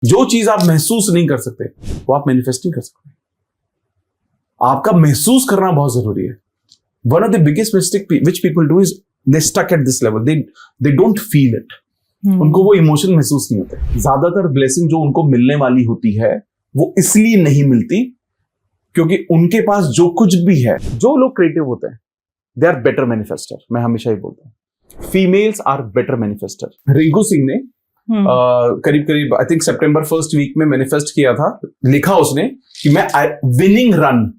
जो चीज आप महसूस नहीं कर सकते वो आप मैनिफेस्ट नहीं कर सकते। आपका महसूस करना बहुत जरूरी है। One of the biggest mistake which people do is they stuck at this level, they don't feel it. उनको वो इमोशन महसूस नहीं होते। ज्यादातर ब्लेसिंग जो उनको मिलने वाली होती है वो इसलिए नहीं मिलती क्योंकि उनके पास जो कुछ भी है, जो लोग क्रिएटिव होते हैं दे आर बेटर मैनिफेस्टर। मैं हमेशा ही बोलता हूं females are better manifester. Rinku Singh ने करीब करीब आई थिंक सितंबर फर्स्ट वीक में मैनिफेस्ट किया था, लिखा उसने कि मैं विनिंग रन,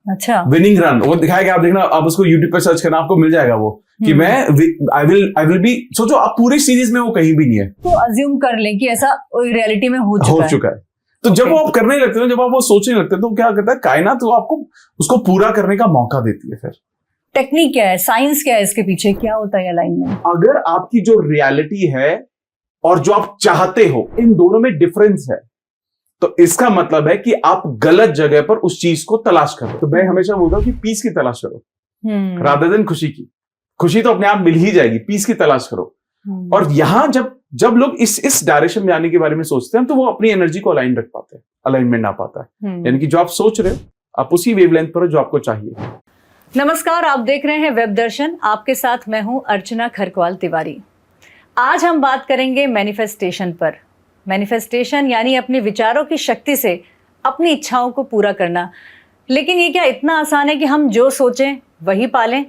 अच्छा विनिंग रन, वो दिखाएगा, आप देखना, आप उसको यूट्यूब पे सर्च करना, आपको मिल जाएगा वो कि मैं आई विल बी। सोचो आप पूरी सीरीज में वो कहीं भी नहीं है, तो अज्यूम कर लें कि ऐसा रियलिटी में हो चुका है। तो जब वो आप करने लगते हो, जब आप वो सोचने लगते हो, तो क्या करता है कायनात, तो आपको उसको पूरा करने का मौका देती है। फिर टेक्निक क्या है, साइंस क्या है इसके पीछे, क्या होता है अलाइनमेंट? अगर आपकी जो रियलिटी है और जो आप चाहते हो, इन दोनों में डिफरेंस है, तो इसका मतलब है कि आप गलत जगह पर उस चीज को तलाश कर रहे हो। तो मैं हमेशा बोलता हूं कि पीस की तलाश करो रादर देन खुशी की। खुशी तो अपने आप मिल ही जाएगी, पीस की तलाश करो। और यहां जब लोग इस डायरेक्शन में आने के बारे में सोचते हैं तो वो अपनी एनर्जी को अलाइन रख पाते हैं, अलाइनमेंट आ पाता है। यानी कि जो आप सोच रहे हो आप उसी वेवलेंथ पर हो जो आपको चाहिए। नमस्कार, आप देख रहे हैं वेब दर्शन, आपके साथ मैं हूं अर्चना खरकवाल तिवारी। आज हम बात करेंगे मैनिफेस्टेशन पर। मैनिफेस्टेशन यानी अपने विचारों की शक्ति से अपनी इच्छाओं को पूरा करना। लेकिन ये क्या इतना आसान है कि हम जो सोचें वही पालें?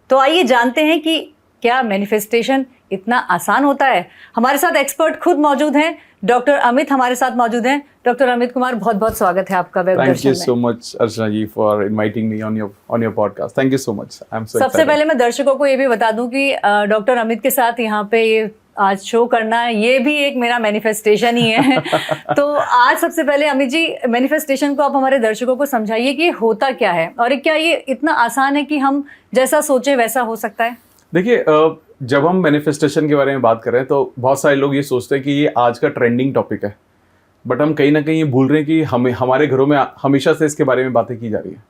तो आइए जानते हैं कि क्या मैनिफेस्टेशन इतना आसान होता है। हमारे साथ एक्सपर्ट खुद मौजूद हैं, डॉक्टर अमित हमारे साथ मौजूद हैं। डॉक्टर अमित कुमार, बहुत बहुत स्वागत है आपका वेब दर्शन में। Thank you so much Archana ji for inviting me on your podcast. Thank you so much, I am so excited. सबसे पहले मैं दर्शकों को ये भी बता दूं कि डॉक्टर अमित के साथ यहाँ पे ये आज शो करना है, ये भी एक मेरा मैनिफेस्टेशन ही है। तो आज सबसे पहले अमित जी, मैनिफेस्टेशन को आप हमारे दर्शकों को समझाइए कि होता क्या है और क्या ये इतना आसान है कि हम जैसा सोचे वैसा हो सकता है? देखिए, जब हम मैनिफेस्टेशन के बारे में बात कर रहे हैं तो बहुत सारे लोग ये सोचते हैं कि ये आज का ट्रेंडिंग टॉपिक है, बट हम कहीं ना कहीं ये भूल रहे हैं कि हमारे घरों में हमेशा से इसके बारे में बातें की जा रही है।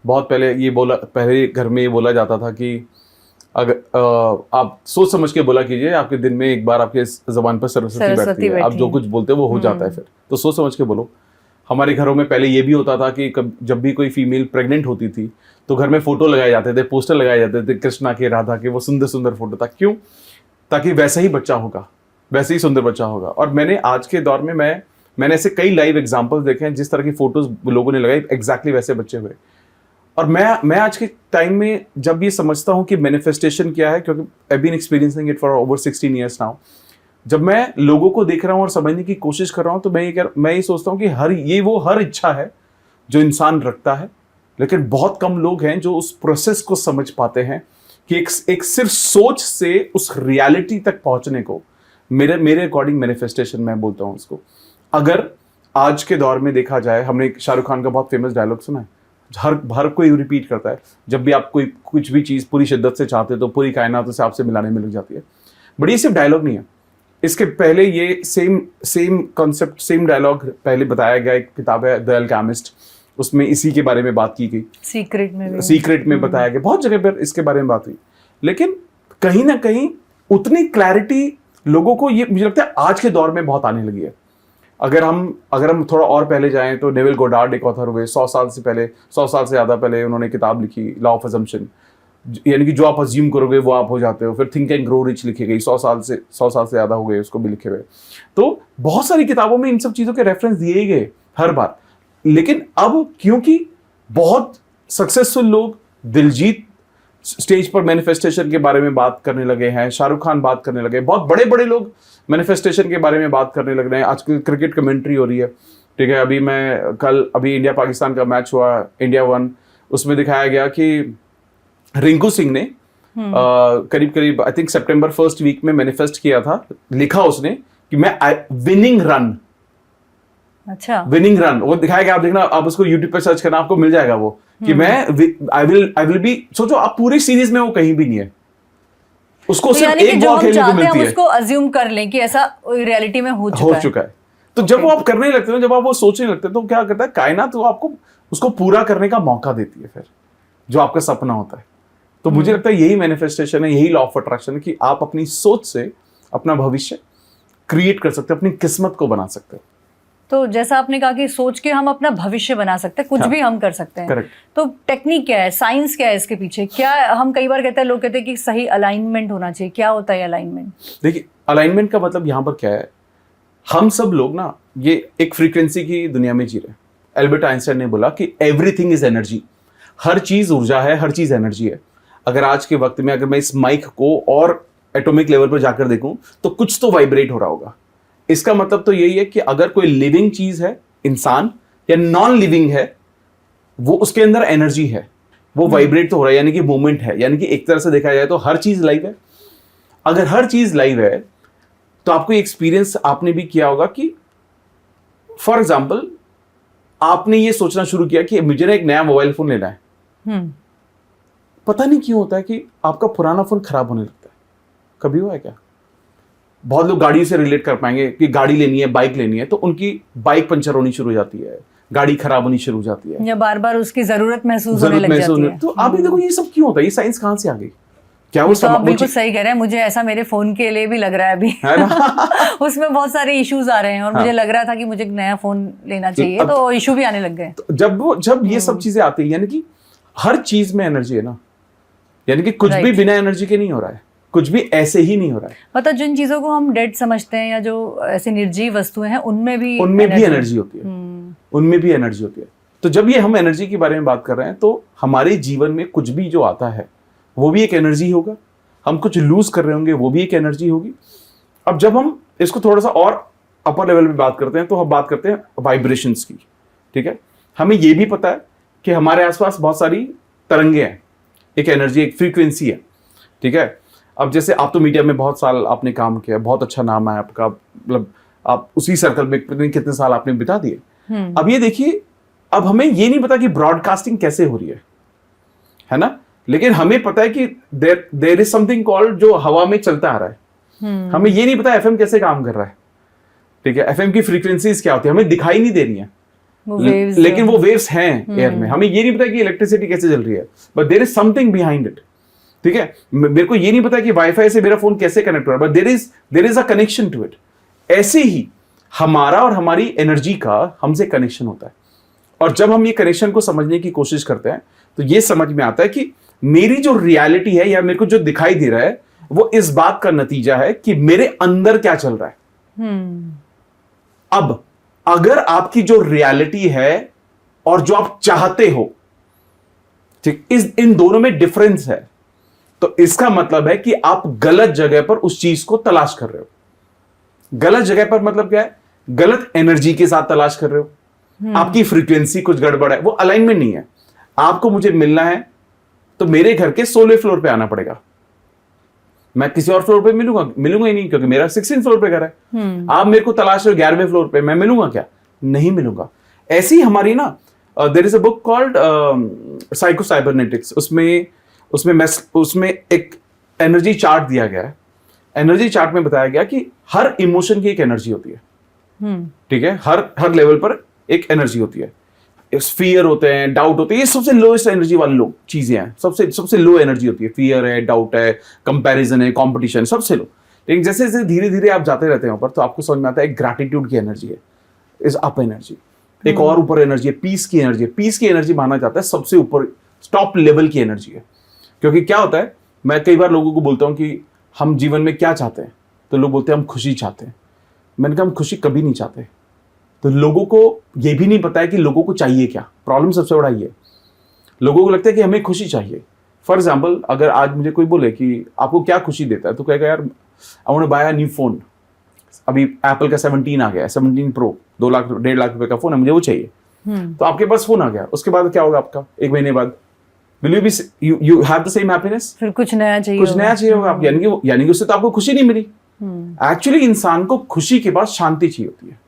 बहुत पहले घर में ये बोला जाता था कि अगर आप सोच समझ के बोला कीजिए, आपके दिन में एक बार आपके जबान पर सरस्वती बैठती है, आप जो कुछ बोलते हो वो हो जाता है। फिर तो सोच समझ के बोलो। हमारे घरों में पहले ये भी होता था कि जब भी कोई फीमेल प्रेग्नेंट होती थी तो घर में फोटो लगाए जाते थे, पोस्टर लगाए जाते थे कृष्णा के, राधा के, वो सुंदर सुंदर फोटो था। क्यों? ताकि वैसा ही बच्चा होगा, वैसे ही सुंदर बच्चा होगा। और मैंने आज के दौर में मैंने ऐसे कई लाइव एग्जाम्पल्स देखे हैं, जिस तरह की फोटोज लोगों ने लगाई एग्जैक्टली वैसे बच्चे हुए। और मैं आज के टाइम में जब ये समझता हूँ कि मैनिफेस्टेशन क्या है, क्योंकि I been experiencing it for over 16 years now, जब मैं लोगों को देख रहा हूँ और समझने की कोशिश कर रहा हूँ तो मैं ये सोचता हूँ कि हर इच्छा है जो इंसान रखता है, लेकिन बहुत कम लोग हैं जो उस प्रोसेस को समझ पाते हैं कि एक सिर्फ सोच से उस रियलिटी तक पहुंचने को मेरे अकॉर्डिंग मैनिफेस्टेशन मैं बोलता हूँ उसको। अगर आज के दौर में देखा जाए, हमने शाहरुख खान का बहुत फेमस डायलॉग सुना है, हर कोई रिपीट करता है, जब भी आप कुछ भी चीज़ पूरी शिद्दत से चाहते तो पूरी कायनात से आपसे मिलाने में लग जाती है। बट ये सिर्फ डायलॉग नहीं है, इसके पहले ये सेम कॉन्सेप्ट, सेम डायलॉग पहले बताया गया। एक किताब है द अल्केमिस्ट, उसमें इसी के बारे में बात की गई। सीक्रेट में बताया गया, बहुत जगह पर इसके बारे में बात हुई। लेकिन कहीं ना कहीं उतनी क्लैरिटी लोगों को, ये मुझे लगता है आज के दौर में बहुत आने लगी है। अगर हम थोड़ा और पहले जाएं तो नेविल गोडार्ड एक ऑथर हुए, 100 साल से ज़्यादा पहले उन्होंने किताब लिखी लॉ ऑफ अजम्पशन, यानी कि जो आप अज्यूम करोगे वो आप हो जाते हो। फिर थिंक एंड ग्रो रिच लिखी गई, 100 साल से ज़्यादा हो गए उसको भी लिखे हुए। तो बहुत सारी किताबों में इन सब चीज़ों के रेफरेंस दिए ही गए हर बार। लेकिन अब क्योंकि बहुत सक्सेसफुल लोग, दिलजीत स्टेज पर मैनिफेस्टेशन के बारे में बात करने लगे हैं, शाहरुख खान बात करने लगे, बहुत बड़े बड़े लोग मैनिफेस्टेशन के बारे में बात करने लग रहे हैं। आजकल क्रिकेट कमेंट्री हो रही है, ठीक है। अभी इंडिया पाकिस्तान का मैच हुआ, इंडिया वन, उसमें दिखाया गया कि रिंकू सिंह ने करीब आई थिंक सितंबर फर्स्ट वीक में मैनिफेस्ट किया था, लिखा उसने कि मैं विनिंग रन, अच्छा विनिंग रन, वो दिखाएगा, आप देखना, आप उसको यूट्यूब पे सर्च करना, आपको मिल जाएगा वो कि मैं आई विल बी। सोचो आप पूरी सीरीज में वो कहीं भी नहीं है, उसको तो सिर्फ एक बॉल खेलने को मिलती है। उसको अज्यूम कर लें कि ऐसा रियलिटी में हो चुका है। तो जब वो आप करने लगते हो, जब आप वो सोचने लगते हो, तो क्या करता है कायनात, तो आपको उसको पूरा करने का मौका देती है, फिर जो आपका सपना होता है। तो मुझे लगता है यही मैनिफेस्टेशन है, यही लॉ ऑफ अट्रैक्शन है कि आप अपनी सोच से अपना भविष्य क्रिएट कर सकते हो, अपनी किस्मत को बना सकते हो। तो जैसा आपने कहा कि सोच के हम अपना भविष्य बना सकते हैं, कुछ हाँ, भी हम कर सकते हैं। करेक्ट। तो टेक्निक क्या है, साइंस क्या है इसके पीछे? क्या हम कई बार कहते हैं, लोग कहते हैं कि सही अलाइनमेंट होना चाहिए, क्या होता है अलाइनमेंट? देखिए, अलाइनमेंट का मतलब यहाँ पर क्या है, हम सब लोग ना ये एक फ्रीक्वेंसी की दुनिया में जी रहे हैं। एल्बर्ट आइंस्टाइन ने बोला कि एवरीथिंग इज एनर्जी, हर चीज ऊर्जा है, हर चीज एनर्जी है। अगर आज के वक्त में अगर मैं इस माइक को और एटॉमिक लेवल पर जाकर देखूं तो कुछ तो वाइब्रेट हो रहा होगा। इसका मतलब तो यही है कि अगर कोई लिविंग चीज है, इंसान या नॉन लिविंग है, वो उसके अंदर एनर्जी है, वो वाइब्रेट तो हो रहा है, यानी कि मूवमेंट है। यानी कि एक तरह से देखा जाए तो हर चीज लाइव है। अगर हर चीज लाइव है तो आपको एक्सपीरियंस आपने भी किया होगा कि फॉर एग्जाम्पल आपने ये सोचना शुरू किया कि मुझे ना एक नया मोबाइल फोन लेना है। पता नहीं क्यों होता है कि आपका पुराना फोन खराब होने लगता है। कभी हुआ है क्या? बहुत लोग गाड़ी से रिलेट कर पाएंगे कि गाड़ी लेनी है, बाइक लेनी है, तो उनकी बाइक पंचर होनी शुरू हो जाती है, गाड़ी खराब होनी शुरू हो जाती है, या बार बार उसकी जरूरत महसूस होने लग जाती है। तो आप ही देखो ये सब क्यों होता है, ये साइंस कहाँ से आ गई? क्या तो आप बिल्कुल सही कह रहे हैं, मुझे ऐसा मेरे फोन के लिए भी लग रहा है अभी, है ना? उसमें बहुत सारे इश्यूज आ रहे हैं और मुझे लग रहा था कि मुझे एक नया फोन लेना चाहिए, तो इशू भी आने लग गए। तो जब ये सब चीजें आती है, यानी कि हर चीज में एनर्जी है ना, यानी कि कुछ भी बिना एनर्जी के नहीं हो रहा है, कुछ भी ऐसे ही नहीं हो रहा है। मतलब जिन चीजों को हम डेड समझते हैं या जो ऐसी निर्जीव वस्तुएं हैं, उनमें भी एनर्जी होती है, उनमें भी एनर्जी होती है। तो जब ये हम एनर्जी के बारे में बात कर रहे हैं, तो हमारे जीवन में कुछ भी जो आता है वो भी एक एनर्जी होगा। हम कुछ लूज कर रहे होंगे, वो भी एक एनर्जी होगी। अब जब हम इसको थोड़ा सा और अपर लेवल पे बात करते हैं तो हम बात करते हैं वाइब्रेशंस की। ठीक है, हमें ये भी पता है कि हमारे आसपास बहुत सारी तरंगे हैं, एक एनर्जी, एक फ्रीक्वेंसी है। ठीक है, अब जैसे आप तो मीडिया में बहुत साल आपने काम किया, बहुत अच्छा नाम है आपका, मतलब आप उसी सर्कल में कितने साल आपने बिता दिए। अब ये देखिए, अब हमें ये नहीं पता कि ब्रॉडकास्टिंग कैसे हो रही है ना, लेकिन हमें पता है कि देयर इज समथिंग कॉल्ड जो हवा में चलता आ रहा है। हमें ये नहीं पता एफएम कैसे काम कर रहा है। ठीक है, एफएम की फ्रीक्वेंसीज क्या होती है, हमें दिखाई नहीं दे रही है, लेकिन वो वेव्स हैं एयर में। हमें ये नहीं पता कि इलेक्ट्रिसिटी कैसे चल रही है, but there is something behind it. ठीक है, मेरे को ये नहीं पता कि वाईफाई से मेरा फोन कैसे कनेक्ट हो रहा है, but there is a connection to it. ऐसे ही हमारा और हमारी एनर्जी का हमसे कनेक्शन होता है, और जब हम ये कनेक्शन को समझने की कोशिश करते हैं तो ये समझ में आता है कि मेरी जो रियलिटी है या मेरे को जो दिखाई दे रहा है वो इस बात का नतीजा है कि मेरे अंदर क्या चल रहा है। अब अगर आपकी जो रियलिटी है और जो आप चाहते हो, ठीक, इन दोनों में डिफरेंस है, तो इसका मतलब है कि आप गलत जगह पर उस चीज को तलाश कर रहे हो। गलत जगह पर मतलब क्या है? गलत एनर्जी के साथ तलाश कर रहे हो। आपकी फ्रीक्वेंसी कुछ गड़बड़ है, वो अलाइनमेंट नहीं है। आपको मुझे मिलना है तो मेरे घर के 16वें फ्लोर पे आना पड़ेगा। मैं किसी और फ्लोर पे मिलूंगा ही नहीं, क्योंकि मेरा 16 फ्लोर पे घर है। आप मेरे को तलाश रहे हो 11वें फ्लोर पे, मैं मिलूंगा क्या? नहीं मिलूंगा। ऐसी हमारी ना there is a book called psycho cybernetics, उसमें एक एनर्जी चार्ट दिया गया है। एनर्जी चार्ट में बताया गया कि हर इमोशन की एक एनर्जी होती है। ठीक है, हर लेवल पर एक एनर्जी होती है। फियर होते हैं, डाउट होते हैं, ये सबसे लोएस्ट एनर्जी वाले लोग चीजें हैं। सबसे लो एनर्जी होती है। फियर है, डाउट है, कंपैरिजन है, कंपटीशन, सबसे लो। लेकिन जैसे जैसे धीरे धीरे आप जाते रहते हैं ऊपर, तो आपको समझ में आता है एक ग्रैटिट्यूड की एनर्जी है, इज अप एनर्जी। एक और ऊपर एनर्जी है, पीस की एनर्जी है। पीस की एनर्जी माना जाता है सबसे ऊपर, टॉप लेवल की एनर्जी है। क्योंकि क्या होता है, मैं कई बार लोगों को बोलता हूं कि हम जीवन में क्या चाहते हैं, तो लोग बोलते हैं हम खुशी चाहते हैं। मैंने कहा हम खुशी कभी नहीं चाहते। तो लोगों को यह भी नहीं पता है कि लोगों को चाहिए क्या। प्रॉब्लम सबसे बड़ा ये है, लोगों को लगता है कि हमें खुशी चाहिए। फॉर एग्जाम्पल, अगर आज मुझे कोई बोले कि आपको क्या खुशी देता है, तो कहेगा यार I want to buy a new phone. अभी एप्पल का 17 आ गया है, 17 प्रो, 2 लाख 1.5 लाख रुपए का फोन है, मुझे वो चाहिए। तो आपके पास फोन आ गया, उसके बाद क्या होगा आपका? 1 महीने बाद will you have the same happiness? फिर कुछ नया चाहिए होगा आप, यानी कि उससे तो आपको खुशी नहीं मिली। एक्चुअली इंसान को खुशी के बाद शांति चाहिए होती है,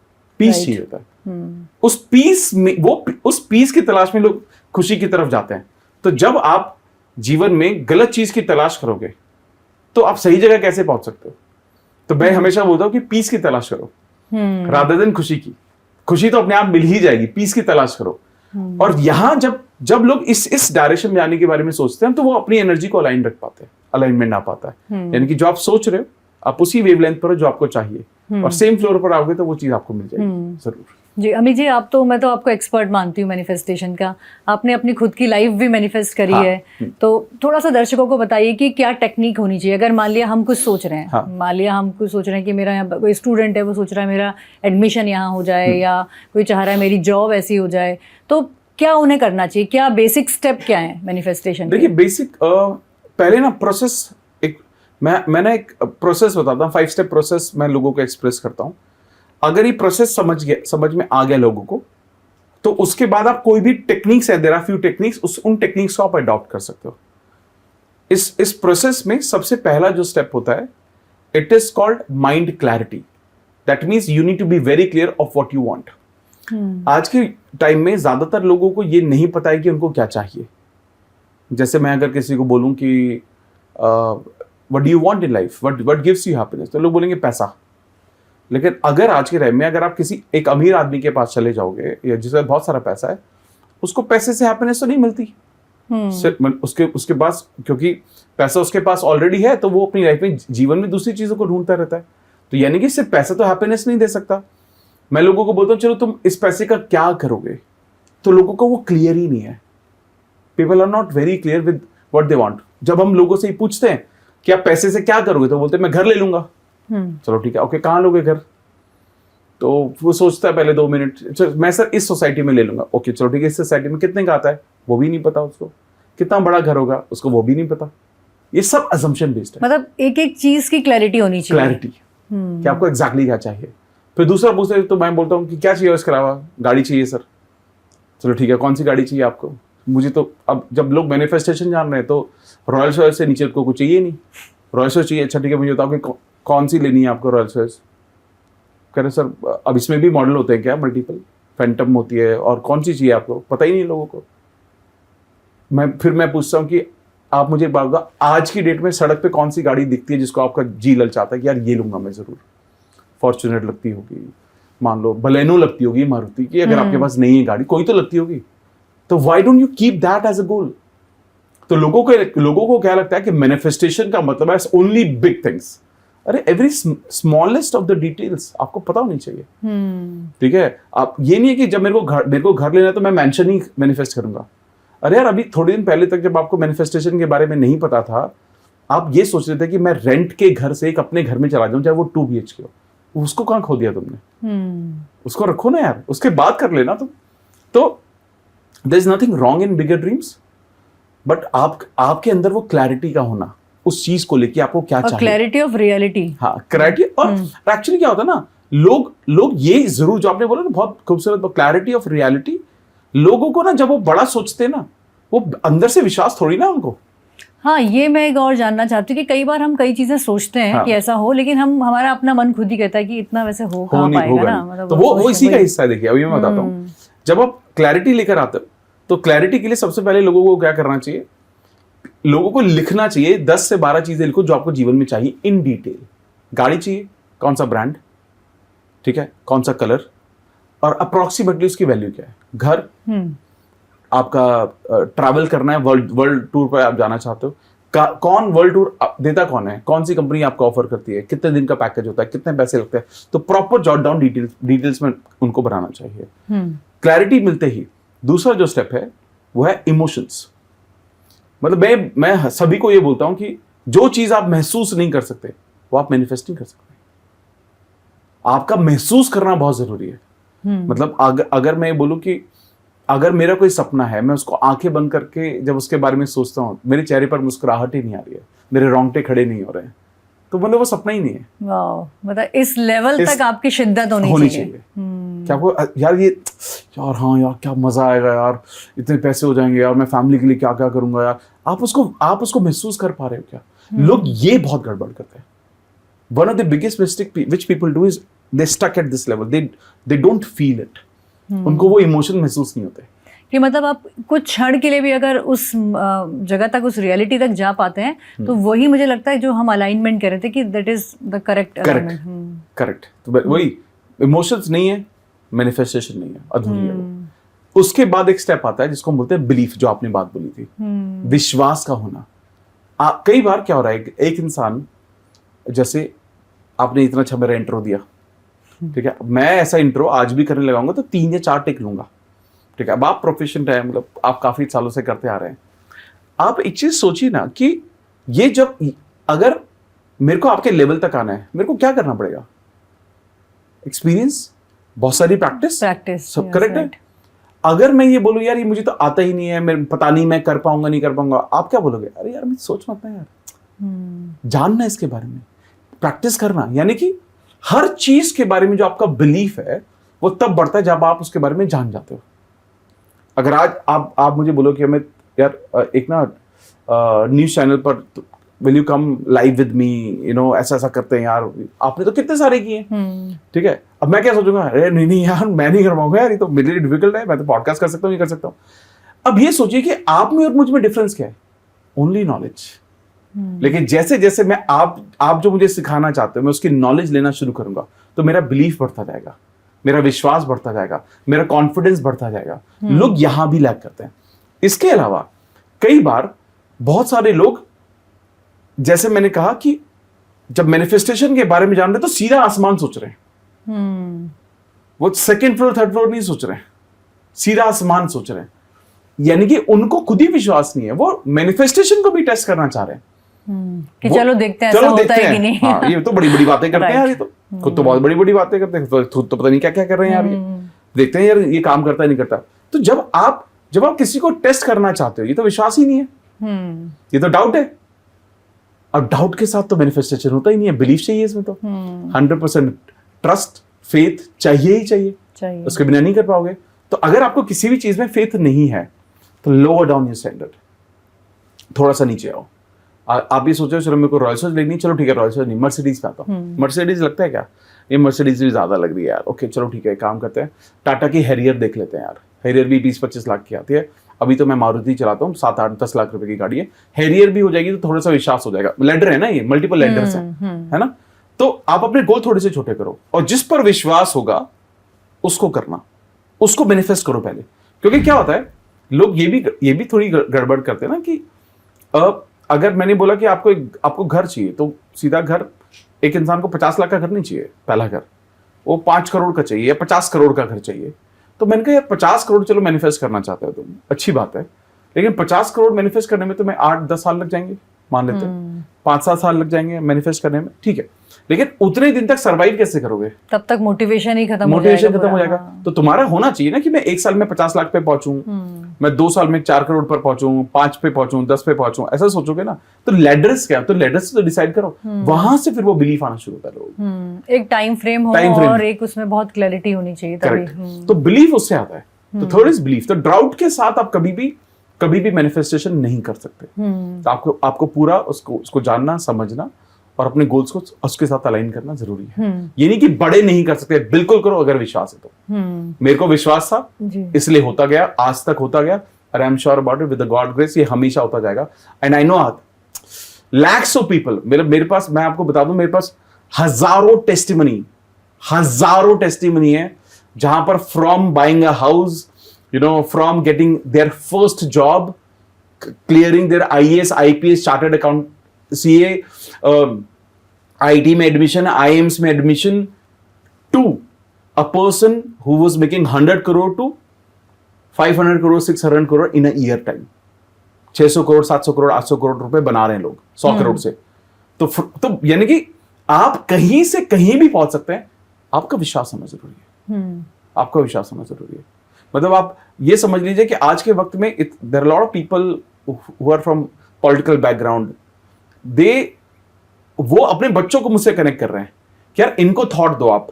पीस चाहिए होता है। उस पीस में, उस पीस की तलाश में लोग खुशी की तरफ जाते हैं। तो जब आप जीवन में गलत चीज की तलाश करोगे तो आप सही जगह कैसे पहुंच सकते हो? तो मैं हमेशा बोलता हूं कि पीस की तलाश करो रादर देन खुशी की। खुशी तो अपने आप मिल ही जाएगी, पीस की तलाश करो। और यहां जब लोग इस डायरेक्शन में आने के बारे में सोचते हैं, तो वो अपनी एनर्जी को अलाइनमेंट आ पाता है। यानी कि जो आप सोच रहे हो, आप उसी वेवलेंथ पर हो जो आपको चाहिए। और सेम फ्लोर पर आओगे तो वो चीज आपको मिल जाएगी जरूर। जी अमित जी, मैं तो आपको एक्सपर्ट मानती हूँ मैनिफेस्टेशन का। आपने अपनी खुद की लाइफ भी मैनिफेस्ट करी है, तो थोड़ा सा दर्शकों को बताइए कि क्या टेक्निक होनी चाहिए। अगर मान लिया हम कुछ सोच रहे हैं, मान लिया हम कुछ सोच रहे हैं कि मेरा यहाँ कोई स्टूडेंट है, वो सोच रहा है मेरा एडमिशन यहाँ हो जाए, या कोई चाह रहा है मेरी जॉब ऐसी हो जाए, तो क्या उन्हें करना चाहिए? क्या बेसिक स्टेप क्या है मैनिफेस्टेशन? देखिए बेसिक पहले ना प्रोसेस, मैंने एक प्रोसेस बताता हूँ, 5 स्टेप प्रोसेस मैं लोगों को एक्सप्रेस करता हूँ। अगर ये प्रोसेस समझ में आ गया लोगों को, तो उसके बाद आप कोई भी टेक्निक्स है, देयर आर फ्यू टेक्निक्स, उन टेक्निक्स को आप अडॉप्ट कर सकते हो। इस प्रोसेस में सबसे पहला जो स्टेप होता है, it is called mind clarity. That means you need to be very clear of what you want. आज के टाइम में ज्यादातर लोगों को ये नहीं पता है कि उनको क्या चाहिए। जैसे मैं अगर किसी को बोलूं कि what do you want in life, what gives you happiness, तो लोग बोलेंगे पैसा। लेकिन अगर आज के टाइम में अगर आप किसी एक अमीर आदमी के पास चले जाओगे, या जिसके पास बहुत सारा पैसा है, उसको पैसे से हैप्पीनेस तो नहीं मिलती। उसके पास, क्योंकि पैसा उसके पास ऑलरेडी है, तो वो अपनी लाइफ में, जीवन में दूसरी चीजों को ढूंढता रहता है। तो यानी कि सिर्फ पैसा तो हैप्पीनेस नहीं दे सकता। मैं लोगों को बोलता हूँ चलो तुम इस पैसे का क्या करोगे, तो लोगों को वो क्लियर ही नहीं है। People are not very clear with what they want. जब हम लोगों से ही पूछते हैं कि आप पैसे से क्या करोगे, तो बोलते हैं मैं घर ले लूंगा। चलो ठीक है, ओके कहाँ लोगे घर? तो वो सोचता है पहले 2 मिनट, मैं सर इस सोसाइटी में ले लूंगा। ओके चलो ठीक है, इस सोसाइटी में कितने का आता है, वो भी नहीं पता उसको। कितना बड़ा घर होगा उसको, वो भी नहीं पता। ये सब असम्पशन बेस्ड है। मतलब एक एक चीज की क्लैरिटी होनी चाहिए। क्लैरिटी कि आपको एग्जैक्टली क्या चाहिए। फिर दूसरा पूछते तो मैं बोलता हूँ कि क्या चाहिए इसके अलावा? गाड़ी चाहिए सर। चलो ठीक है, कौन सी गाड़ी चाहिए आपको? मुझे तो, अब जब लोग मैनिफेस्टेशन जान रहे हैं तो रॉयल्स रॉयल्स से नीचे को कुछ चाहिए नहीं, रॉयल्स रॉयल्स चाहिए। अच्छा ठीक है, मुझे बताओ कि कौन सी लेनी है आपको रॉयल्स रॉयल्स? कह रहे सर अब इसमें भी मॉडल होते हैं क्या, मल्टीपल, फैंटम होती है, और कौन सी चाहिए आपको? पता ही नहीं लोगों को। फिर मैं पूछता हूँ कि आप मुझे बात बताओ, आज की डेट में सड़क पे कौन सी गाड़ी दिखती है जिसको आपका जी ललचाता है कि यार ये लूंगा मैं जरूर? फॉर्च्यूनर लगती होगी, मान लो बलेनो लगती होगी, मारुति की, अगर आपके पास नहीं है गाड़ी, कोई तो लगती होगी। तो why don't you keep that as a goal? तो लोगों को क्या लगता है कि मैनिफेस्टेशन का मतलब है ओनली बिग थिंग्स। अरे every smallest of the details आपको पता होनी चाहिए। ठीक है, आप ये नहीं है कि जब मेरे को घर लेना है तो मैं मैंशन ही मैनिफेस्ट करूंगा। अरे यार, अभी थोड़े दिन पहले तक जब आपको मैनिफेस्टेशन के बारे में नहीं पता था, आप ये सोच रहे थे कि मैं रेंट के घर से एक अपने घर में चला जाऊं, चाहे वो 2 BHK हो। उसको कहां खो दिया तुमने? उसको रखो ना यार, उसके बाद कर लेना तुम। तो there is nothing wrong in bigger dreams, but आपके अंदर वो क्लैरिटी का होना उस चीज को लेके आपको क्या चाहिए, क्लैरिटी ऑफ रियलिटी। हाँ, क्लैरिटी। और एक्चुअली क्या होता है ना, लोग ये जरूर, जो आपने बोला ना बहुत खूबसूरत, क्लैरिटी ऑफ रियलिटी। लोगों को ना जब वो बड़ा सोचते हैं ना, वो अंदर से विश्वास थोड़ी ना उनको। हाँ, ये मैं एक और जानना चाहती हूँ कि कई बार हम कई चीजें सोचते हैं कि ऐसा हो, लेकिन हमारा अपना मन खुद ही कहता है कि इतना वैसे हो कहाँ पाएगा ना। मतलब तो वो इसी का हिस्सा है। देखिए अभी मैं बताता हूँ, जब आप क्लैरिटी लेकर आते हो, तो क्लैरिटी के लिए सबसे पहले लोगों को क्या करना चाहिए? लोगों को लिखना चाहिए, 10 से 12 चीजें लिखो जो आपको जीवन में चाहिए इन डिटेल। गाड़ी चाहिए, कौन सा ब्रांड, ठीक है, कौन सा कलर, और अप्रोक्सीमेटली उसकी वैल्यू क्या है। घर, आपका ट्रैवल करना है, वर्ल्ड टूर पर आप जाना चाहते हो, कौन वर्ल्ड टूर देता कौन है, कौन सी कंपनी आपको ऑफर करती है, कितने दिन का पैकेज होता है, कितने पैसे लगते हैं। तो प्रॉपर जॉट डाउन डिटेल्स में उनको बनाना चाहिए। क्लैरिटी मिलते ही दूसरा जो स्टेप है वो है इमोशंस। मतलब मैं सभी को ये बोलता हूं कि जो चीज आप महसूस नहीं कर सकते वो आप मैनिफेस्ट नहीं कर सकते। आपका महसूस करना बहुत जरूरी है। मतलब अगर मैं बोलूं कि अगर मेरा कोई सपना है, मैं उसको आंखें बंद करके जब उसके बारे में सोचता हूं, मेरे चेहरे पर मुस्कुराहट ही नहीं आ रही है, मेरे रोंगटे खड़े नहीं हो रहे हैं, तो मतलब वो सपना ही नहीं है। वाह, मतलब इस लेवल तक आपकी शिद्दत होनी चाहिए। क्या आपको यार ये यार, हाँ यार क्या मजा आएगा यार, इतने पैसे हो जाएंगे यार, मैं फैमिली के लिए क्या क्या करूंगा यार। आप उसको महसूस कर पा रहे हो क्या? लोग ये बहुत गड़बड़ करते हैं। One of the biggest mistake which people do is they stuck at this level, they don't feel it. उनको वो इमोशन महसूस नहीं होते कि मतलब आप कुछ क्षण के लिए भी अगर उस जगह तक, उस रियलिटी तक जा पाते हैं, तो वही मुझे लगता है जो हम अलाइनमेंट कर रहे थे कि that is the correct alignment. Correct. तो वही इमोशंस नहीं है, मैनिफेस्टेशन नहीं है, अधूरी है वो। उसके बाद एक स्टेप आता है जिसको हम बोलते हैं बिलीफ, जो आपने बात बोली थी, विश्वास का होना। कई बार क्या हो रहा है, एक इंसान, जैसे आपने इतना अच्छा मेरा इंट्रो दिया, ठीक है, मैं ऐसा इंट्रो आज भी करने लगाऊंगा तो 3 या 4 टेक लूंगा। ठीक है, अब आप प्रोफेशनल है, मतलब आप काफी सालों से करते आ रहे हैं। आप एक चीज सोचिए ना कि ये जब अगर मेरे को आपके लेवल तक आना है, मेरे को क्या करना पड़ेगा? एक्सपीरियंस, बहुत सारी प्रैक्टिस, सब करेक्ट है। अगर मैं ये बोलूं यार ये मुझे तो आता ही नहीं है, मेरे पता नहीं मैं कर पाऊंगा नहीं कर पाऊंगा, आप क्या बोलोगे? अरे यार मैं सोच मत ना यार, जानना इसके बारे में, प्रैक्टिस करना। यानी कि हर चीज के बारे में जो आपका बिलीफ है वो तब बढ़ता है जब आप उसके बारे में जान जाते हो। अगर आज आप मुझे बोलो कि हमें यार एक ना न्यूज चैनल पर will you come live with me, you know ऐसा ऐसा करते हैं यार, आपने तो कितने सारे किए, ठीक है। अब मैं क्या सोचूंगा, अरे नहीं यार मैं नहीं कर पाऊंगा यार, ये तो मेरे लिए डिफिकल्ट है, मैं तो पॉडकास्ट कर सकता हूँ, ये कर सकता हूँ। अब ये सोचिए कि आप में और मुझ में डिफरेंस क्या है? Only knowledge. लेकिन जैसे जैसे मैं आप जो मुझे सिखाना चाहते हो मैं उसकी नॉलेज लेना शुरू करूंगा तो मेरा बिलीफ बढ़ता जाएगा, मेरा विश्वास बढ़ता जाएगा, मेरा कॉन्फिडेंस बढ़ता जाएगा। लोग यहां भी लैग करते हैं। इसके अलावा कई बार बहुत सारे लोग, जैसे मैंने कहा कि जब मैनिफेस्टेशन के बारे में जान रहे तो सीधा आसमान सोच रहे हैं, वो सेकंड फ्लोर थर्ड फ्लोर नहीं सोच रहे हैं, सीधा आसमान सोच रहे हैं। यानी कि उनको खुद ही विश्वास नहीं है, वो मैनिफेस्टेशन को भी टेस्ट करना चाह रहे हैं कि चलो देखते हैं ऐसा होता है कि नहीं। हाँ, ये तो बड़ी बड़ी बातें करते हैं यार, ये तो खुद तो बहुत बड़ी बड़ी बातें करते हैं, खुद तो पता नहीं क्या क्या कर रहे हैं यार, ये देखते हैं यार ये काम करता है नहीं करता। तो जब आप किसी को टेस्ट करना चाहते हो, ये तो विश्वास ही नहीं है, ये तो डाउट है। और डाउट के साथ तो मैनिफेस्टेशन होता ही नहीं है, बिलीफ चाहिए इसमें तो 100% ट्रस्ट, फेथ चाहिए ही चाहिए, उसके बिना नहीं कर पाओगे। तो अगर आपको किसी भी चीज में फेथ नहीं है तो लोअर डाउन योर स्टैंडर्ड, थोड़ा सा नीचे आओ। आप ये सोचो चलो मेरे को रॉयल्स रॉयस लेनी, चलो ठीक है रॉयल्स रॉयस नहीं, मर्सिडीज पे आता हूँ। मर्सिडीज लगता है क्या, ये मर्सिडीज भी ज्यादा लग रही है यार, ओके चलो ठीक है काम करते हैं, टाटा की हैरियर देख लेते हैं यार, हैरियर भी 20-25 लाख की आती है। अभी तो मैं मारुति चलाता हूँ, 7-8-10 लाख रुपए की गाड़ी है, हैरियर भी हो जाएगी तो थोड़ा सा विश्वास हो जाएगा। लेडर है ना, ये मल्टीपल लेडर्स है ना। तो आप अपने गोल थोड़े से छोटे करो और जिस पर विश्वास होगा उसको करना, उसको मैनिफेस्ट करो पहले। क्योंकि क्या होता है, लोग ये भी थोड़ी गड़बड़ करते हैं ना कि अगर मैंने बोला कि आपको घर चाहिए तो सीधा घर, एक इंसान को 50 लाख का घर नहीं चाहिए, पहला घर वो 5 करोड़ का चाहिए या 50 करोड़ का घर चाहिए। तो मैंने कहा यार 50 करोड़ चलो मैनिफेस्ट करना चाहते हो तुम, अच्छी बात है, लेकिन 50 करोड़ मैनिफेस्ट करने में तुम्हें 8-10 साल लग जाएंगे, मान लेते हैं 5-7 साल लग जाएंगे मैनिफेस्ट करने में, ठीक है। लेकिन उतने दिन तक सर्वाइव कैसे करोगे? तब तक मोटिवेशन ही खत्म हो जाएगा। तो तुम्हारा होना चाहिए ना कि मैं 1 साल में 50 लाख पे पहुंचूं, मैं 2 साल में 4 करोड़ पर पहुंचूं, 5 पे पहुंचूं, 10 पे पहुंचूं, ऐसा सोचोगे ना। तो लेडर्स क्या, तो लेडर्स तो डिसाइड करो, वहां से फिर वो बिलीफ आना शुरू करो। एक टाइम फ्रेम हो और एक उसमें बहुत क्लैरिटी होनी चाहिए तभी। तो बिलीफ उससे आता है। तो थर्ड इज बिलीफ। तो डाउट के साथ आप कभी भी मैनिफेस्टेशन नहीं कर सकते। तो आपको पूरा उसको जानना, समझना और अपने गोल्स को उसके साथ अलाइन करना जरूरी है। ये नहीं कि बड़े नहीं कर सकते, बिल्कुल करो अगर विश्वास है तो। मेरे को विश्वास था इसलिए होता गया, आज तक होता गया, और I am sure about it, with the God grace ये हमेशा होता जाएगा। And I know lakhs of people, मेरे पास, मैं आपको बता दूं, मेरे पास हजारों टेस्टिमनी है जहां पर from buying a house, you know, from getting their first job, clearing their IAS IPS chartered account CA, IT में एडमिशन, IIMs में admission, to a person who was making 100 crore to 500 crore 600 crore in a year time. 600 crore 700 crore 800 crore रुपए बना रहे हैं लोग 100 करोड़ से। तो यानी कि आप कहीं से कहीं भी पहुंच सकते हैं, आपका विश्वास होना जरूरी है। आपका विश्वास होना जरूरी है। मतलब आप ये समझ लीजिए कि आज के वक्त में there are lot of people who are from political background, वो अपने बच्चों को मुझसे कनेक्ट कर रहे हैं कि यार इनको थॉट दो आप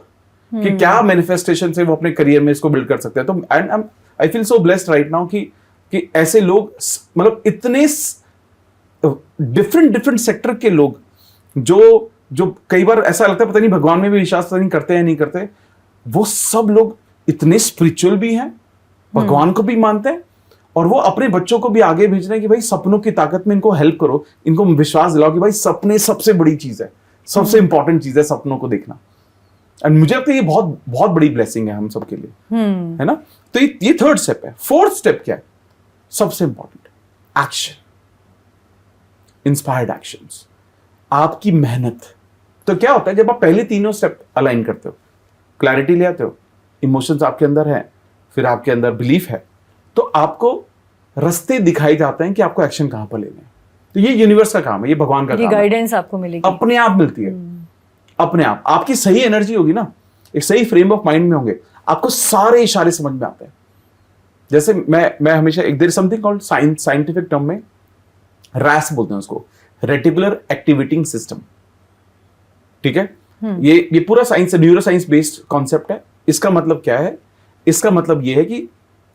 कि क्या मैनिफेस्टेशन से वो अपने करियर में इसको बिल्ड कर सकते हैं। तो and I feel so blessed right now कि ऐसे लोग, मतलब इतने डिफरेंट सेक्टर के लोग जो कई बार ऐसा लगता है पता नहीं भगवान में भी विश्वास नहीं करते हैं, नहीं करते, वो सब लोग इतने स्पिरिचुअल भी हैं, भगवान को भी मानते हैं, और वो अपने बच्चों को भी आगे भेज रहे हैं कि भाई सपनों की ताकत में इनको हेल्प करो, इनको विश्वास दिलाओ कि भाई सपने सबसे बड़ी चीज है, सबसे इंपॉर्टेंट चीज है सपनों को देखना। एंड मुझे लगता है ये बहुत बहुत बड़ी ब्लेसिंग है हम सबके लिए, है ना। तो ये थर्ड स्टेप है। फोर्थ स्टेप क्या है? सबसे इंपॉर्टेंट, एक्शन, इंस्पायर्ड एक्शंस, आपकी मेहनत। तो क्या होता है जब आप पहले तीनों स्टेप अलाइन करते हो, क्लैरिटी ले आते हो, इमोशंस आपके अंदर है, फिर आपके अंदर बिलीफ है, तो आपको रास्ते दिखाई जाते हैं कि आपको एक्शन कहां पर लेना है। तो ये यूनिवर्स का काम है, ये भगवान का ये काम है, गाइडेंस आपको मिलेगी, अपने आप मिलती है। अपने आप आपकी सही एनर्जी होगी ना, एक सही फ्रेम ऑफ माइंड में होंगे, आपको सारे इशारे समझ में आते हैं। जैसे मैं हमेशा एक there something called scientific term में रैस बोलते हैं उसको, रेटिकुलर एक्टिवेटिंग सिस्टम। ठीक है, ये पूरा science, neuro science based concept है। इसका मतलब क्या है? इसका मतलब यह है कि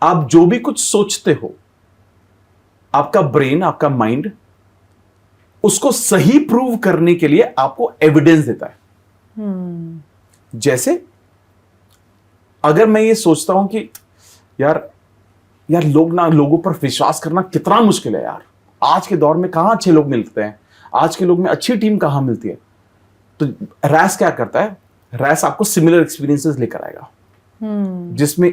आप जो भी कुछ सोचते हो, आपका ब्रेन, आपका माइंड उसको सही प्रूव करने के लिए आपको एविडेंस देता है। जैसे अगर मैं ये सोचता हूं कि यार लोगों पर विश्वास करना कितना मुश्किल है यार, आज के दौर में कहां अच्छे लोग मिलते हैं, आज के लोग में अच्छी टीम कहां मिलती है, तो रैस क्या करता है? रैस आपको सिमिलर एक्सपीरियंसेस लेकर आएगा,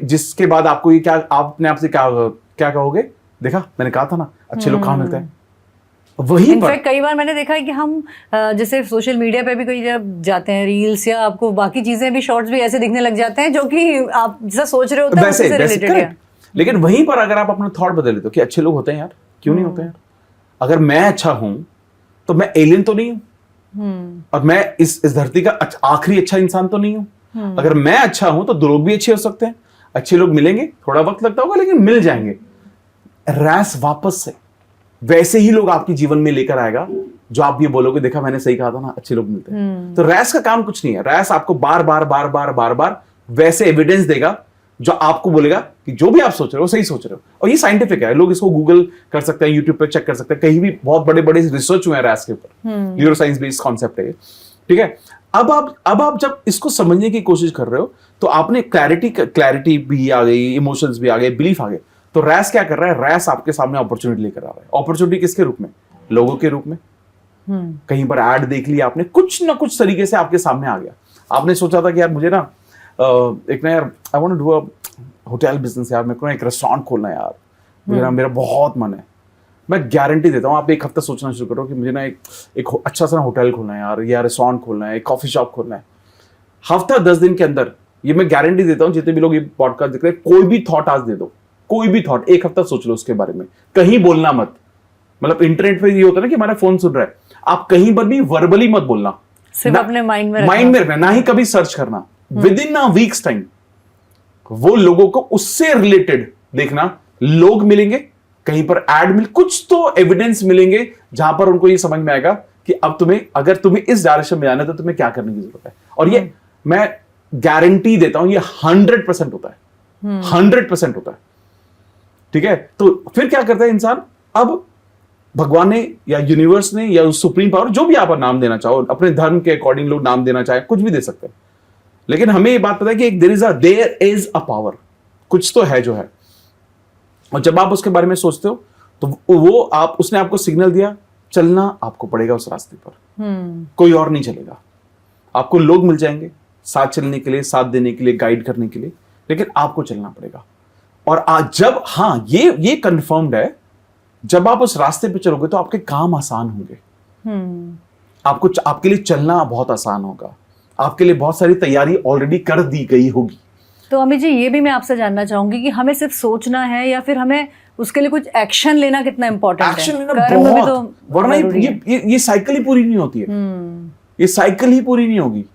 जिसके बाद आपको ये क्या, आप अपने आप से क्या कहोगे? देखा, मैंने कहा था ना अच्छे लोग कहां मिलते हैं। वही इनफैक्ट कई बार मैंने देखा है कि हम जैसे सोशल मीडिया पे भी कोई जब जाते हैं, रील्स या आपको बाकी चीजें भी, शॉर्ट्स भी ऐसे दिखने लग जाते हैं जो कि आप जैसा सोच रहे होते हैं उससे रिलेटेड है। लेकिन वहीं पर अगर आप अपना थॉट बदल लेते हो कि अच्छे लोग होते हैं यार, क्यों नहीं होते यार? अगर मैं अच्छा हूं तो मैं एलियन तो नहीं हूं, और मैं इस धरती का आखिरी अच्छा इंसान तो नहीं हूं। अगर मैं अच्छा हूं तो दो लोग भी अच्छे हो सकते हैं, अच्छे लोग मिलेंगे, थोड़ा वक्त लगता होगा लेकिन मिल जाएंगे। रैस वापस से वैसे ही लोग आपके जीवन में लेकर आएगा जो आप ये बोलोगे, देखा मैंने सही कहा था ना, अच्छे लोग मिलते हैं। तो रैस का काम कुछ नहीं है, रैस आपको बार बार वैसे एविडेंस देगा जो आपको बोलेगा कि जो भी आप सोच रहे हो सही सोच रहे हो। और ये साइंटिफिक है, लोग इसको गूगल कर सकते हैं, यूट्यूब पे चेक कर सकते हैं, कहीं भी बहुत बड़े बड़े रिसर्च हुए हैं रैस के ऊपर। न्यूरो साइंस बेस्ड कॉन्सेप्ट है ये। ठीक है, अब आप जब इसको समझने की कोशिश कर रहे हो तो आपने क्लैरिटी भी आ गई, इमोशंस भी आ गए, बिलीफ आ गए। तो रैस क्या कर रहा है? रैस आपके सामने अपॉर्चुनिटी लेकर आ रहा है। अपॉर्चुनिटी किसके रूप में? लोगों के रूप में। कहीं पर ऐड देख लिया आपने, कुछ ना कुछ तरीके से आपके सामने आ गया। आपने सोचा था कि यार मुझे ना एक ना यार I want to do a hotel business, यार मेरे को ना एक रेस्टोरेंट खोलना है यार, मेरा बहुत मन है। मैं गारंटी देता हूँ, आप एक हफ्ता सोचना शुरू करो कि मुझे ना एक अच्छा सा होटल खोलना है यार, या रेस्टोरेंट खोलना है, एक कॉफी शॉप खोलना है। हफ्ता 10 दिन के अंदर, ये मैं गारंटी देता हूँ, जितने भी लोग ये पॉडकास्ट देख रहे हैं, कोई भी थॉट आज दे दो, कोई भी थॉट, एक हफ्ता सोच लो उसके बारे में। कहीं बोलना मत, मतलब इंटरनेट पे ये होता है ना कि हमारा फोन सुन रहा है, आप कहीं पर भी वर्बली मत बोलना, सिर्फ अपने माइंड में रखना, ना ही कभी सर्च करना। With in a weeks time वो लोगों को उससे रिलेटेड देखना, लोग मिलेंगे, कहीं पर ऐड मिल, कुछ तो एविडेंस मिलेंगे जहां पर उनको ये समझ में आएगा कि अब अगर तुम्हें इस डायरेक्शन में जाना है तो तुम्हें क्या करने की जरूरत है। और ये मैं गारंटी देता हूं, ये 100% होता है, 100% होता है। ठीक है, तो फिर क्या करता है इंसान? अब भगवान ने या यूनिवर्स ने या सुप्रीम पावर, जो भी आप नाम देना चाहो, अपने धर्म के अकॉर्डिंग लोग नाम देना चाहे, कुछ भी दे सकते हैं, लेकिन हमें ये बात पता है कि देयर इज अ पावर, कुछ तो है जो है। और जब आप उसके बारे में सोचते हो तो उसने आपको सिग्नल दिया, चलना आपको पड़ेगा उस रास्ते पर, कोई और नहीं चलेगा। आपको लोग मिल जाएंगे साथ चलने के लिए, साथ देने के लिए, गाइड करने के लिए, लेकिन आपको चलना पड़ेगा। और आज जब ये कंफर्म्ड है, जब आप उस रास्ते पे चलोगे तो आपके काम आसान होंगे, आपके लिए चलना बहुत आसान होगा, आपके लिए बहुत सारी तैयारी ऑलरेडी कर दी गई होगी। तो अमित जी, ये भी मैं आपसे जानना चाहूंगी कि हमें सिर्फ सोचना है या फिर हमें उसके लिए कुछ एक्शन लेना कितना इंपॉर्टेंट है? एक्शन लेना बहुत, तो वरना ये साइकिल ही पूरी नहीं होती है। ये साइकिल ही पूरी नहीं होगी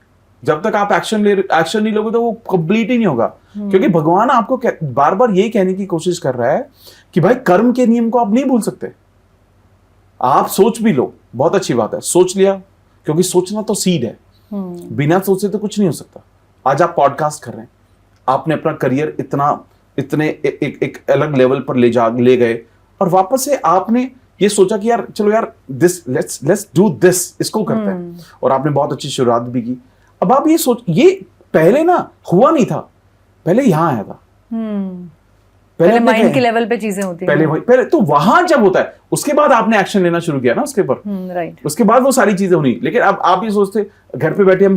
जब तक आप एक्शन नहीं लोगे, तो वो कंप्लीट ही नहीं होगा। क्योंकि भगवान आपको बार बार यही कहने की कोशिश कर रहा है कि भाई कर्म के नियम को आप नहीं भूल सकते। आप सोच भी लो, बहुत अच्छी बात है, सोच लिया, क्योंकि सोचना तो सीड है, बिना सोचे तो कुछ नहीं हो सकता। आज आप पॉडकास्ट कर रहे हैं, आपने अपना करियर इतने एक अलग लेवल पर ले गए, और वापस से आपने ये सोचा कि यार चलो यार लेट्स डू दिस, इसको करते हैं, और आपने बहुत अच्छी शुरुआत भी की। अब आप ये पहले ना हुआ नहीं था, पहले यहां आया था, पहले माइंड के लेवल पे चीजें होती हैं, पहले तो वहां जब होता है, उसके बाद आपने एक्शन लेना शुरू किया ना उसके ऊपर, राइट, उसके बाद वो सारी चीजें होनी। लेकिन अब आप ये सोचते, घर पे बैठे हम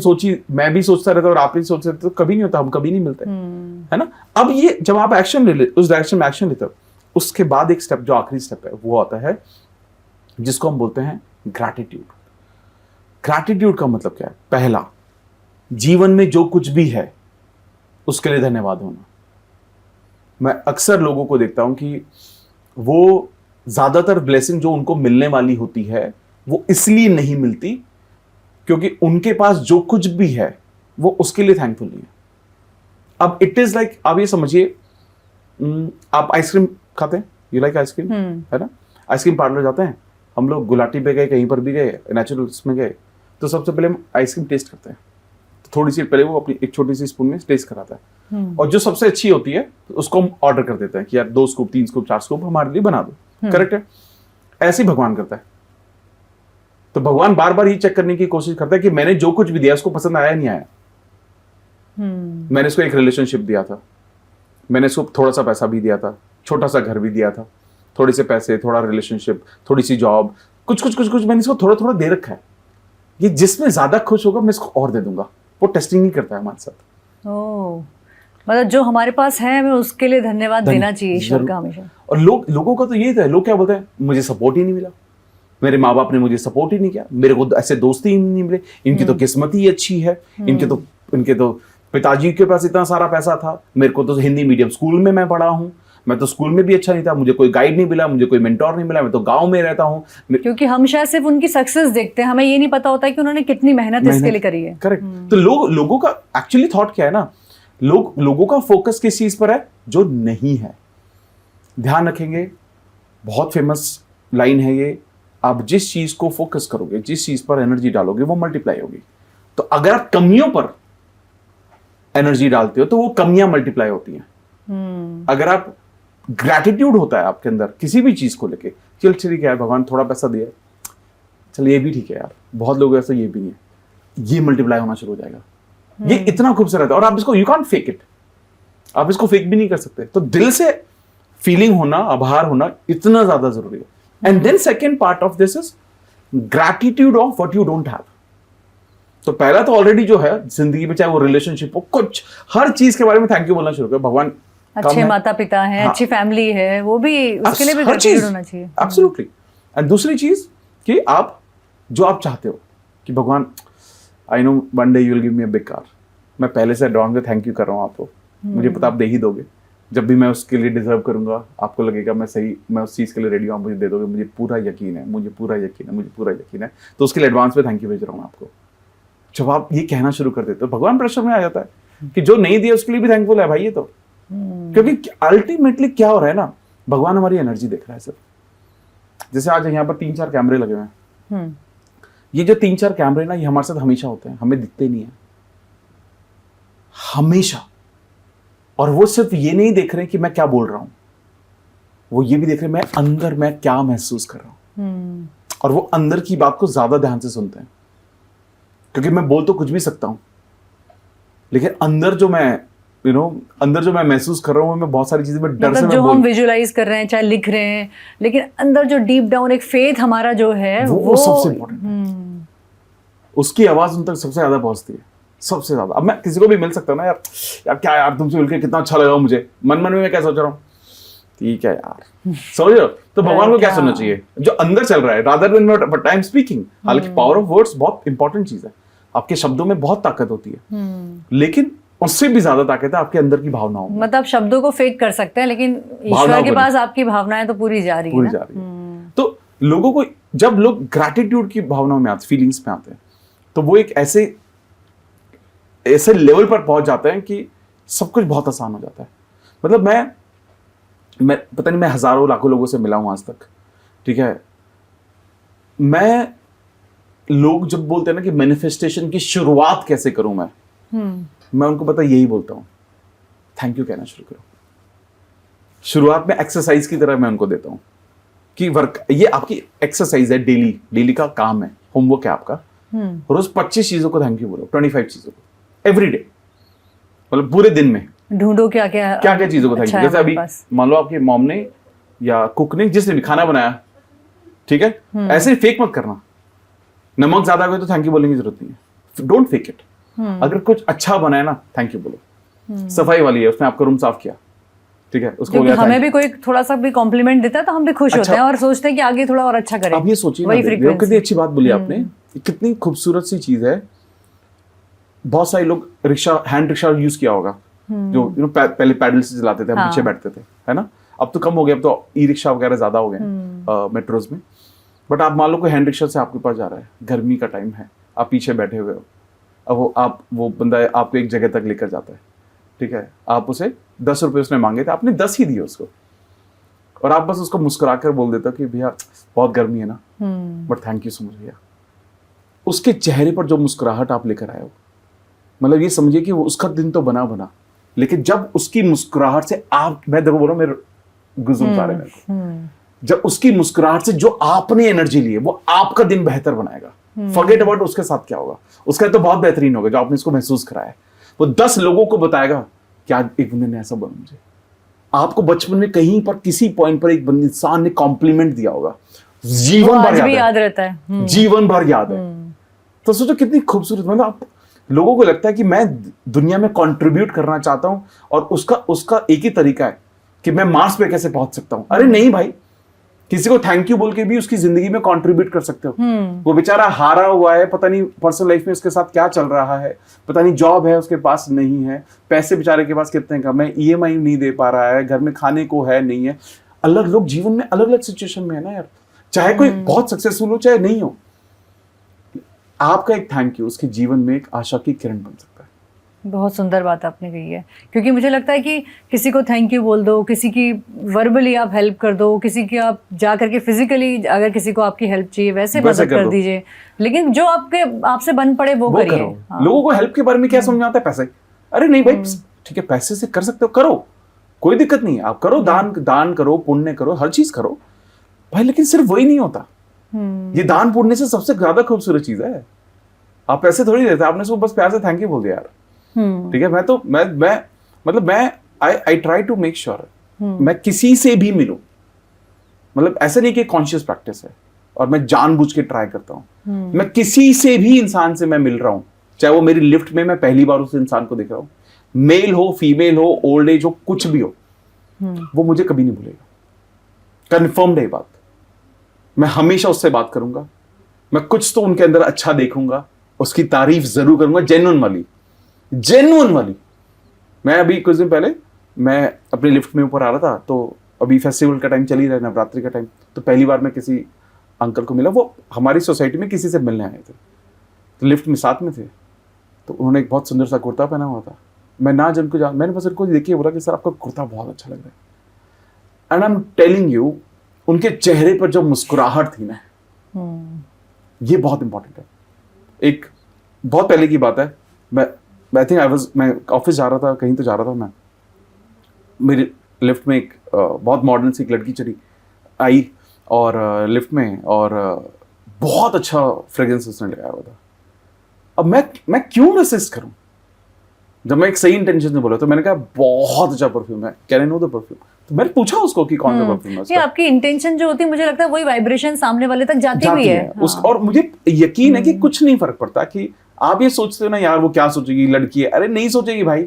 मैं भी सोचता रहता और आप भी सोचते रहते, तो कभी नहीं होता, हम कभी नहीं मिलते, है ना। अब ये जब आप एक्शन ले उस डायरेक्शन में एक्शन लेते हो, उसके बाद एक स्टेप, जो आखिरी स्टेप है, वो आता है जिसको हम बोलते हैं ग्रैटिट्यूड। ग्रैटिट्यूड का मतलब क्या है? पहला, जीवन में जो कुछ भी है उसके लिए धन्यवाद होना। मैं अक्सर लोगों को देखता हूं कि वो ज्यादातर ब्लेसिंग जो उनको मिलने वाली होती है वो इसलिए नहीं मिलती क्योंकि उनके पास जो कुछ भी है वो उसके लिए थैंकफुल नहीं है। अब इट इज लाइक, आप ये समझिए, आप आइसक्रीम खाते हैं, यू लाइक आइसक्रीम, है ना? आइसक्रीम पार्लर जाते हैं हम लोग, गुलाटी पे गए, कहीं पर भी गए, नेचुरल्स में गए, तो सबसे पहले हम आइसक्रीम टेस्ट करते हैं। तो थोड़ी सी पहले वो अपनी एक छोटी सी स्पून में टेस्ट कराता है, और जो सबसे अच्छी होती है उसको हम ऑर्डर कर देते हैं कि यार 2 स्कूप 3 स्कूप 4 स्कूप हमारे लिए बना दो। करेक्ट है? ऐसे ही भगवान करता है। तो भगवान बार बार ये चेक करने की कोशिश करता है कि मैंने जो कुछ भी दिया उसको पसंद आया नहीं आया। मैंने इसको एक रिलेशनशिप दिया था, मैंने इसको थोड़ा सा पैसा भी दिया था, छोटा सा घर भी दिया था, थोड़े से पैसे, थोड़ा रिलेशनशिप, थोड़ी सी जॉब, कुछ मैंने इसको थोड़ा थोड़ा दे रखा है। ये जिसमें ज्यादा खुश होगा मैं इसको और दे दूंगा। वो टेस्टिंग नहीं करता है हमारे साथ। ओह, मतलब जो हमारे पास है हमें उसके लिए धन्यवाद देना चाहिए ईश्वर का हमेशा। और लोगों का तो यही था, लोग क्या बोलते हैं, मुझे सपोर्ट ही नहीं मिला, मेरे माँ बाप ने मुझे सपोर्ट ही नहीं किया, मेरे को ऐसे दोस्त ही नहीं मिले, इनकी तो किस्मत ही अच्छी है, इनके तो पिताजी के पास इतना सारा पैसा था, मेरे को तो हिंदी मीडियम स्कूल में मैं पढ़ा हूँ, मैं तो स्कूल में भी अच्छा नहीं था, मुझे कोई गाइड नहीं मिला, मुझे कोई मेंटोर नहीं मिला, मैं तो गांव में रहता हूँ। क्योंकि हम शायद सिर्फ उनकी सक्सेस देखते हैं, हमें ये नहीं पता होता कि उन्होंने कितनी मेहनत इसके लिए करी है। करेक्ट। तो लोगों का एक्चुअली थॉट क्या है ना, लोगों का फोकस किस चीज पर है जो नहीं है। ध्यान रखेंगे, बहुत फेमस लाइन है ये, आप जिस चीज को फोकस करोगे, जिस चीज पर एनर्जी डालोगे वो मल्टीप्लाई होगी। तो अगर आप कमियों पर एनर्जी डालते हो तो वो कमियां मल्टीप्लाई होती हैं। अगर आप ग्रैटिट्यूड होता है आपके अंदर किसी भी चीज को लेके, चल ठीक है यार, भगवान थोड़ा पैसा दिया, चल ये भी ठीक है यार, बहुत लोग ऐसा ये भी नहीं है, ये मल्टीप्लाई होना शुरू हो जाएगा। ये इतना खूबसूरत है और आप इसको, यू कांट फेक इट, आप इसको फेक भी नहीं कर सकते। तो दिल से फीलिंग होना, आभार होना इतना ज्यादा जरूरी है। And then second part of this is gratitude of what you don't have. तो पहला तो ऑलरेडी जो है जिंदगी में, चाहे वो रिलेशनशिप हो, कुछ हर चीज के बारे में थैंक यू बोलना शुरू करो। भगवान अच्छे माता पिता हैं, हाँ, अच्छी फैमिली है, वो भी उसके लिए भी ग्रैटिट्यूड होना चाहिए। एब्सोल्युटली। एंड दूसरी चीज कि आप जो आप चाहते हो कि भगवान, I know one day you will give me a big car, मैं पहले से एडवांस में थैंक यू कर रहा हूँ आपको, मुझे पता आप दे ही दोगे, जब भी मैं उसके लिए डिजर्व करूंगा आपको लगेगा मैं सही, मैं उस चीज के लिए रेडी हूँ, मुझे दे दोगे, मुझे पूरा यकीन है, मुझे पूरा यकीन है, मुझे पूरा यकीन है, तो उसके लिए एडवांस में थैंक यू भेज रहा हूँ आपको। जब आप ये कहना शुरू कर देते हो भगवान प्रेशर में आ जाता है कि जो नहीं दिया उसके लिए भी थैंकफुल है भाई ये तो। क्योंकि अल्टीमेटली क्या हो रहा है ना, भगवान हमारी एनर्जी देख रहा है सिर्फ। जैसे आज यहाँ पर 3-4 कैमरे लगे हुए हैं, ये जो 3-4 कैमरे ना, ये हमारे साथ हमेशा होते हैं, हमें दिखते नहीं है हमेशा। और वो सिर्फ ये नहीं देख रहे कि मैं क्या बोल रहा हूं, वो ये भी देख रहे मैं अंदर मैं क्या महसूस कर रहा हूं। और वो अंदर की बात को ज्यादा ध्यान से सुनते हैं, क्योंकि मैं बोल तो कुछ भी सकता हूं, लेकिन अंदर जो मैं अंदर जो मैं महसूस कर रहा हूं, मैं बहुत सारी चीजें में डर से जो हम विजुलाइज कर रहे हैं, चाहे लिख रहे हैं, लेकिन अंदर जो डीप डाउन एक फेथ हमारा जो है वो सबसे इंपॉर्टेंट है। उसकी आवाज उन तक सबसे ज्यादा पहुंचती है, सबसे ज्यादा। अब मैं किसी को भी मिल सकता हूँ ना, यार क्या यार तुमसे मिलकर कितना अच्छा लगा मुझे, मन में मैं क्या सोच रहा हूँ, ठीक है यार, समझ रहे हो? तो भगवान को क्या सुनना चाहिए जो अंदर चल रहा है, rather than what I am speaking. हालांकि पावर ऑफ वर्ड्स बहुत इंपॉर्टेंट चीज है, आपके शब्दों में बहुत ताकत होती है, लेकिन उससे भी ज्यादा ताकत है आपके अंदर की भावनाओं में। मतलब शब्दों को फेक कर सकते हैं, लेकिन ईश्वर के पास आपकी भावनाएं तो पूरी जा रही है। तो लोगों को, जब लोग ग्रैटिट्यूड की भावनाओं में आते, फीलिंग्स में आते हैं, तो वो एक ऐसे लेवल पर पहुंच जाते हैं कि सब कुछ बहुत आसान हो जाता है। मतलब मैं पता नहीं, मैं हजारों लाखों लोगों से मिला हूं आज तक, ठीक है। मैं, लोग जब बोलते हैं ना कि मैनिफेस्टेशन की शुरुआत कैसे करूं मैं उनको पता यही बोलता हूं, थैंक यू कहना शुरू करो। शुरुआत में एक्सरसाइज की तरह मैं उनको देता हूं कि वर्क, ये आपकी एक्सरसाइज है, डेली का काम है, होमवर्क है आपका। रोज 25 चीजों को थैंक यू बोलो, 25 चीजों को एवरी डे, मतलब पूरे दिन में ढूंढो क्या क्या चीजों को थैंक यू। जैसे अभी मान लो आपकी मॉम ने या कुक ने, जिसने भी खाना बनाया, ठीक है, ऐसे ही फेक मत करना। नमक ज्यादा गया तो थैंक यू बोलने की जरूरत नहीं है, डोंट फेक इट। अगर कुछ अच्छा बनाया ना, थैंक यू बोलो। सफाई वाली है, उसने आपका रूम साफ किया, ठीक है, उसको बोला हमें भी कोई थोड़ा सा भी कॉम्प्लीमेंट देता है तो हम भी खुश होते हैं और सोचते हैं कि आगे थोड़ा और अच्छा करें। अब ये सोचिए, कितनी अच्छी बात बोली आपने, कितनी खूबसूरत सी चीज है। बहुत सारे लोग हैंड रिक्शा यूज किया होगा, जो पहले पैडल से चलाते थे, हम पीछे बैठते थे, है ना। अब तो कम हो गया, अब तो ई रिक्शा वगैरह ज्यादा हो गए मेट्रोज में। बट आप मान लो कोई हैंड रिक्शा से आपके पास जा रहा है, गर्मी का टाइम है, आप पीछे बैठे हुए हो, अब वो बंदा आपको एक जगह तक लेकर जाता है, ठीक है, आप उसे 10 रुपये उसने मांगे थे, आपने 10 ही दिए उसको, और आप बस उसको मुस्कुरा कर बोल देते हो कि भैया बहुत गर्मी है ना, but thank you so much भैया। उसके चेहरे पर जो मुस्कुराहट आप लेकर आए हो, मतलब ये समझिए कि वो उसका दिन तो बना, लेकिन जब उसकी मुस्कुराहट से मैं देखो बोल रहा हूँ, मेरे गुज़ुम आ रहे मेरे को, जब उसकी मुस्कुराहट से जो आपने एनर्जी ली है वो आपका दिन बेहतर बनाएगा। फॉरगेट अबाउट उसके साथ क्या होगा, उसका तो बहुत बेहतरीन होगा जो आपने इसको महसूस कराया है। वो 10 लोगों को बताएगा कि आज एक बंदे ने ऐसा बोला मुझे। आपको बचपन में कहीं पर किसी पॉइंट पर एक इंसान ने कॉम्प्लीमेंट दिया होगा, जीवन भर याद रहता है, जीवन भर याद है। तो सोचो कितनी खूबसूरत, मतलब आप लोगों को लगता है कि मैं दुनिया में कंट्रीब्यूट करना चाहता हूं और उसका एक ही तरीका है कि मैं मार्स पे कैसे पहुंच सकता हूं। अरे नहीं भाई, किसी को थैंक यू बोल के भी उसकी जिंदगी में कंट्रीब्यूट कर सकते हो। वो बेचारा हारा हुआ है, पता नहीं पर्सनल लाइफ में उसके साथ क्या चल रहा है, पता नहीं जॉब है उसके पास नहीं है, पैसे बेचारे के पास कितने कम है, ईएमआई नहीं दे पा रहा है, घर में खाने को है नहीं है। अलग लोग जीवन में अलग अलग सिचुएशन में है ना यार, चाहे कोई बहुत सक्सेसफुल हो चाहे नहीं हो, आपका एक थैंक यू उसके जीवन में एक आशा की किरण बन सकता है। बहुत सुंदर बात आपने कही है, क्योंकि मुझे लगता है कि किसी को थैंक यू बोल दो, किसी की वर्बली आप हेल्प कर दो, किसी की आप जा करके फिजिकली अगर किसी को आपकी हेल्प चाहिए वैसे मदद कर दीजिए, लेकिन जो आपसे बन पड़े वो करिए। हाँ। लोगों को हेल्प के बारे में क्या समझ आता है, पैसे, अरे नहीं भाई ठीक है पैसे से कर सकते हो, करो, कोई दिक्कत नहीं है, आप करो, दान करो, पुण्य करो, हर चीज करो भाई, लेकिन सिर्फ वही नहीं होता। ये दान पुण्य से सबसे ज्यादा खूबसूरत चीज है। आप पैसे थोड़ी देते, आपने उसको बस प्यार से थैंक यू बोल दिया यार, ठीक है। मैं I try to make sure मैं किसी से भी मिलूं, मतलब ऐसा नहीं कि कॉन्शियस प्रैक्टिस है और मैं जानबूझ के ट्राई करता हूं, मैं किसी से भी इंसान से मैं मिल रहा हूं, चाहे वो मेरी लिफ्ट में मैं पहली बार उस इंसान को देख रहा हूं, मेल हो फीमेल हो ओल्ड एज हो कुछ भी हो, वो मुझे कभी नहीं भूलेगा। कन्फर्म्ड है बात, मैं हमेशा उससे बात करूंगा, मैं कुछ तो उनके अंदर अच्छा देखूंगा, उसकी तारीफ जरूर करूंगा, जेन्युइन वाली। मैं अभी कुछ दिन पहले मैं अपने लिफ्ट में ऊपर आ रहा था, तो अभी फेस्टिवल का टाइम चल ही रहा है, नवरात्रि का टाइम, तो पहली बार मैं किसी अंकल को मिला, वो हमारी सोसाइटी में किसी से मिलने आए थे, तो लिफ्ट में साथ में थे, तो उन्होंने एक बहुत सुंदर सा कुर्ता पहना हुआ था। मैं ना जिनको मैंने बस उनको देखिए बोला कि सर आपका कुर्ता बहुत अच्छा लग रहा है, and I am telling you, उनके चेहरे पर जो मुस्कुराहट थी ना, ये बहुत इंपॉर्टेंट है। एक बहुत पहले की बात है, मैं ऑफिस जा रहा था, कहीं तो जा रहा था मैं, मेरी लिफ्ट में एक बहुत मॉडर्न सी एक लड़की चली आई और लिफ्ट में, और बहुत अच्छा फ्रेग्रेंस उसने लगाया हुआ था। अब मैं क्यों रेसिस्ट करूं, जब मैं एक सही इंटेंशन से बोला, तो मैंने कहा बहुत अच्छा परफ्यूम है, can I know the perfume, तो मैंने पूछा उसको कि कौन सा परफ्यूम है उसका। आपकी इंटेंशन जो होती है, मुझे लगता है वही वाइब्रेशन सामने वाले तक जाती भी है। हाँ। और मुझे यकीन है कि कुछ नहीं फर्क पड़ता कि आप ये सोचते हो ना यार वो क्या सोचेगी, लड़की है, अरे नहीं सोचेगी भाई,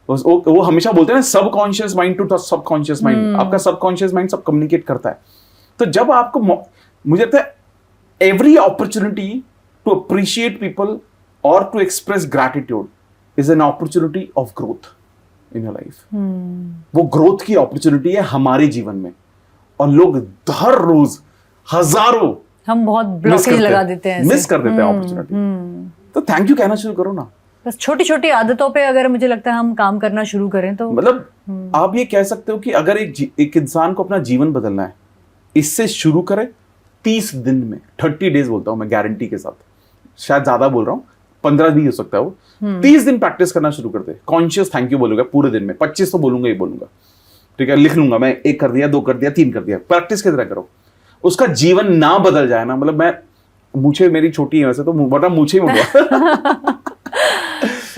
वो हमेशा बोलते हैं ना subconscious mind to subconscious mind, आपका सबकॉन्शियस माइंड सब कम्युनिकेट करता है। तो जब आपको, मुझे लगता है every opportunity to appreciate people और to express gratitude is an opportunity of growth in your life. वो ग्रोथ की अपॉर्चुनिटी है हमारे जीवन में, और लोग हर रोज हजारों हम बहुत ब्लॉकेज लगा देते हैं, मिस कर देते हैं अपॉर्चुनिटी। तो थैंक यू कहना शुरू करो ना, बस छोटी छोटी आदतों पे अगर मुझे लगता है हम काम करना शुरू करें तो, मतलब आप ये कह सकते हो कि अगर एक इंसान को अपना जीवन बदलना है, इससे शुरू करें 30 दिन में, 30 डेज बोलता हूं मैं गारंटी के साथ, शायद ज्यादा बोल रहा हूं, 15 भी हो सकता है वो, 30 दिन प्रैक्टिस करना शुरू कर दे, कॉन्शियस थैंक यू बोलूंगा पूरे दिन में, 25 तो बोलूंगा ही बोलूंगा, ठीक है, लिख लूंगा मैं, 1 कर दिया, 2 कर दिया, 3 कर दिया, प्रैक्टिस की तरह करो। उसका जीवन ना बदल जाए ना, मतलब मैं, मूछें मेरी छोटी है वैसे तो, बड़ा मूछें मुड़ गया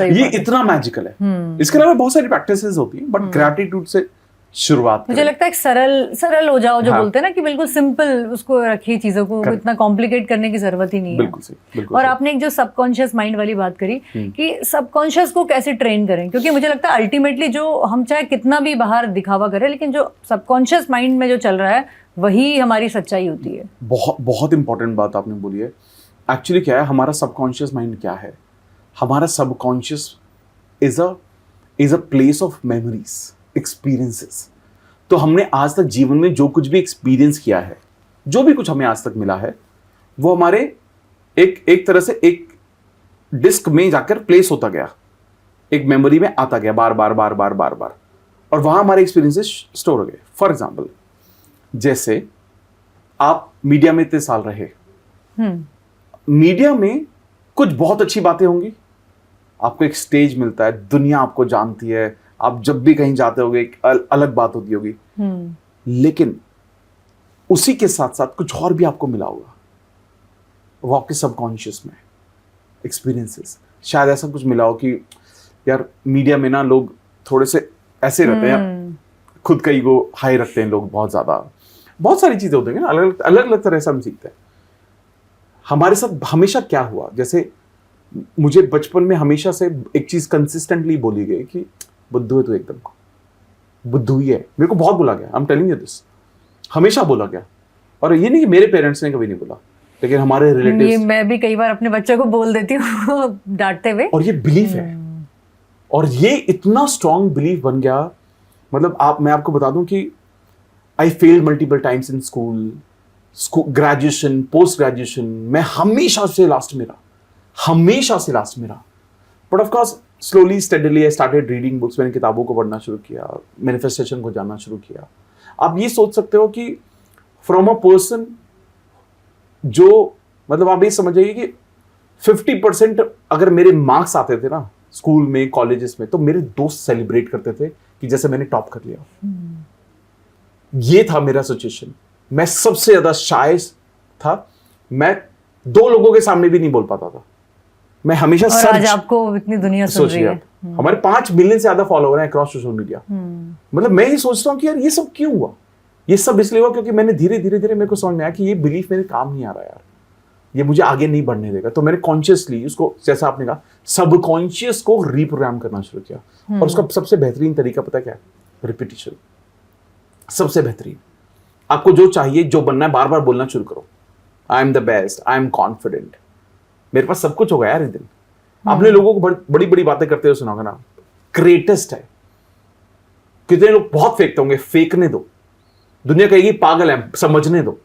ये इतना मैजिकल है। इसके अलावा बहुत सारी प्रैक्टिसेस होती हैं, बट ग्रैटिट्यूड से शुरुआत मुझे लगता है सरल हो जाओ, जो बोलते हैं ना कि बिल्कुल सिंपल उसको रखिए, चीजों को इतना कॉम्प्लिकेट करने की जरूरत ही नहीं है। बिल्कुल सही। और आपने एक जो सबकॉन्शियस माइंड वाली बात करी कि सबकॉन्शियस को कैसे ट्रेन करें, क्योंकि मुझे लगता है अल्टीमेटली जो हम चाहे कितना भी बाहर दिखावा करें, लेकिन जो सबकॉन्शियस माइंड में जो चल रहा है वही हमारी सच्चाई होती है। बहुत इंपॉर्टेंट बात आपने बोली है। एक्चुअली क्या है, हमारा सबकॉन्शियस माइंड क्या है, हमारा subconscious is a place of memories, experiences. तो हमने आज तक जीवन में जो कुछ भी एक्सपीरियंस किया है, जो भी कुछ हमें आज तक मिला है, वो हमारे एक तरह से एक डिस्क में जाकर प्लेस होता गया, एक मेमोरी में आता गया बार बार बार बार बार बार, और वहां हमारे एक्सपीरियंसेस स्टोर हो गए। फॉर एग्जाम्पल, जैसे आप मीडिया में इतने साल रहे, मीडिया में कुछ बहुत अच्छी बातें होंगी, आपको एक स्टेज मिलता है, दुनिया आपको जानती है, आप जब भी कहीं जाते होगे एक अलग बात होती होगी। लेकिन उसी के साथ साथ कुछ और भी आपको मिला होगा, वो आपके सबकॉन्शियस में एक्सपीरियंसेस। शायद ऐसा कुछ मिला हो कि यार मीडिया में ना लोग थोड़े से ऐसे रहते हैं, खुद का ईगो हाई रखते हैं लोग बहुत ज्यादा, बहुत सारी चीजें होती हैं ना, अलग अलग तरह से हम सीखते हैं। हमारे साथ हमेशा क्या हुआ, जैसे मुझे बचपन में हमेशा से एक चीज कंसिस्टेंटली बोली गई कि बुद्धू है तू, एकदम बुद्धू ही है। मेरे को बहुत बोला गया, I am telling you this, हमेशा बोला गया। और ये नहीं कि मेरे पेरेंट्स ने कभी नहीं बोला, लेकिन हमारे रिलेटिव्स, ये मैं भी कई बार अपने बच्चों को बोल देती हूँ डांटते हुए। और ये बिलीफ है, और ये इतना स्ट्रॉन्ग बिलीफ बन गया। मतलब मैं आपको बता दूं कि I failed multiple times in school, graduation, post graduation, मैं हमेशा से लास्ट में रहा। But of course slowly steadily I started reading books, मैंने किताबों को पढ़ना शुरू किया, मैनिफेस्टेशन को जानना शुरू किया। आप ये सोच सकते हो कि फ्रॉम अ पर्सन जो, मतलब आप ये समझ जाइए कि 50% अगर मेरे मार्क्स आते थे ना स्कूल में, कॉलेजेस में, तो मेरे दोस्त सेलिब्रेट करते थे कि जैसे मैंने टॉप कर लिया। ये था मेरा सिचुएशन। मैं सबसे ज्यादा शाय था, मैं 2 लोगों के सामने भी नहीं बोल पाता था। मैं हमेशा और आज आपको इतनी दुनिया सुन रही है। हमारे 5 मिलियन से ज्यादा फॉलोवर हैं अक्रॉस सोशल मीडिया। मतलब मैं ही सोचता हूँ कि यार ये सब क्यों हुआ, ये सब इसलिए हुआ क्योंकि मैंने धीरे धीरे मेरे को समझ में आया कि ये बिलीफ मेरे काम नहीं आ रहा यार, ये मुझे आगे नहीं बढ़ने देगा। तो मैंने कॉन्शियसली उसको, जैसा आपने कहा, सबकॉन्शियस को रीप्रोग्राम करना शुरू किया। और उसका सबसे बेहतरीन तरीका पता क्या है? रिपीटिशन। सबसे बेहतरीन, आपको जो चाहिए, जो बनना है, बार बार बोलना शुरू करो। I am the best, I am confident, मेरे पास सब कुछ होगा यार इस दिन। आपने लोगों को बड़ी बड़ी बातें करते हुए सुना होगा ना, ग्रेटेस्ट है। कितने लोग बहुत फेंकते होंगे, फेंकने दो, दुनिया कहेगी पागल है, समझने दो।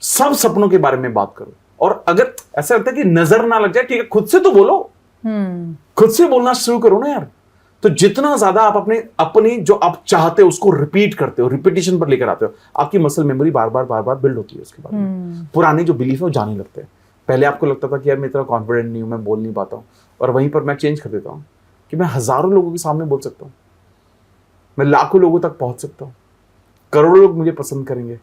सब सपनों के बारे में बात करो। और अगर ऐसा लगता है कि नजर ना लग जाए, ठीक है, खुद से तो बोलो, खुद से बोलना शुरू करो ना यार। तो जितना ज्यादा आप अपने जो आप चाहते हो उसको रिपीट करते हो, रिपीटिशन पर लेकर आते हो, आपकी मसल मेमोरी बार बार बिल्ड होती है उसके बारे में। पुराने जो बिलीफ है वो जाने लगते हैं। पहले आपको लगता था कि यार मैं इतना कॉन्फिडेंट नहीं हूं, मैं बोल नहीं पाता हूं, और वहीं पर मैं चेंज कर देता हूं कि मैं हजारों लोगों के सामने बोल सकता हूं, मैं लाखों लोगों तक पहुंच सकता हूं, करोड़ों लोग मुझे पसंद करेंगे।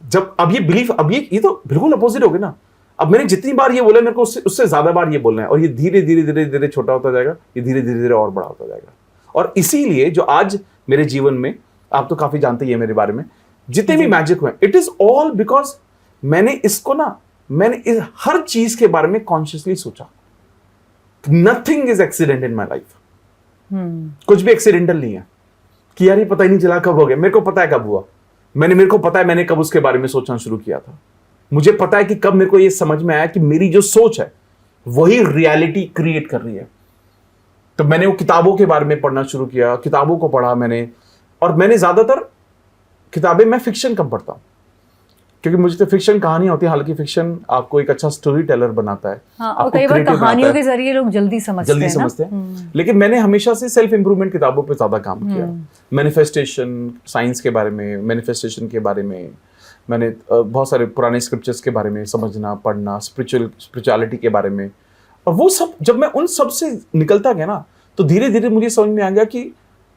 जब अब ये बिलीफ, अब ये तो बिल्कुल अपोजिट हो गया ना। अब मैंने जितनी बार ये बोला, मेरे को उससे ज्यादा बार ये बोलना है, और ये धीरे धीरे छोटा होता जाएगा, ये धीरे धीरे और बड़ा होता जाएगा। और इसीलिए जो आज मेरे जीवन में, आप तो काफी जानते ही है मेरे बारे में, जितने भी मैजिक हुए, इट इज ऑल बिकॉज मैंने इस हर चीज के बारे में कॉन्शियसली सोचा। Nothing is accident in my life. कुछ भी एक्सीडेंटल नहीं है कि यार ये पता ही नहीं चला कब हो गया। मेरे को पता है कब हुआ, मेरे को पता है मैंने कब उसके बारे में सोचना शुरू किया था। मुझे पता है कि कब मेरे को ये समझ में आया कि मेरी जो सोच है वही रियलिटी क्रिएट कर रही है। तो मैंने वो किताबों के बारे में पढ़ना शुरू किया, किताबों को पढ़ा मैंने, और मैंने ज्यादातर किताबें, मैं फिक्शन कम पढ़ता हूं क्योंकि मुझे तो फिक्शन कहानी होती है। हालांकि फिक्शन आपको एक अच्छा स्टोरी टेलर बनाता है। हाँ, और कई बार कहानियों के जरिए लोग जल्दी समझते हैं। लेकिन मैंने हमेशा से सेल्फ इंप्रूवमेंट किताबों पे ज्यादा काम किया। मैनिफेस्टेशन साइंस के बारे में, मैनिफेस्टेशन के बारे में, मैंने बहुत सारे पुराने स्क्रिप्चर्स के बारे में समझना, पढ़ना, स्पिरिचुअलिटी के बारे में। और वो सब जब मैं उन सब से निकलता गया ना, तो धीरे धीरे मुझे समझ में आ गया कि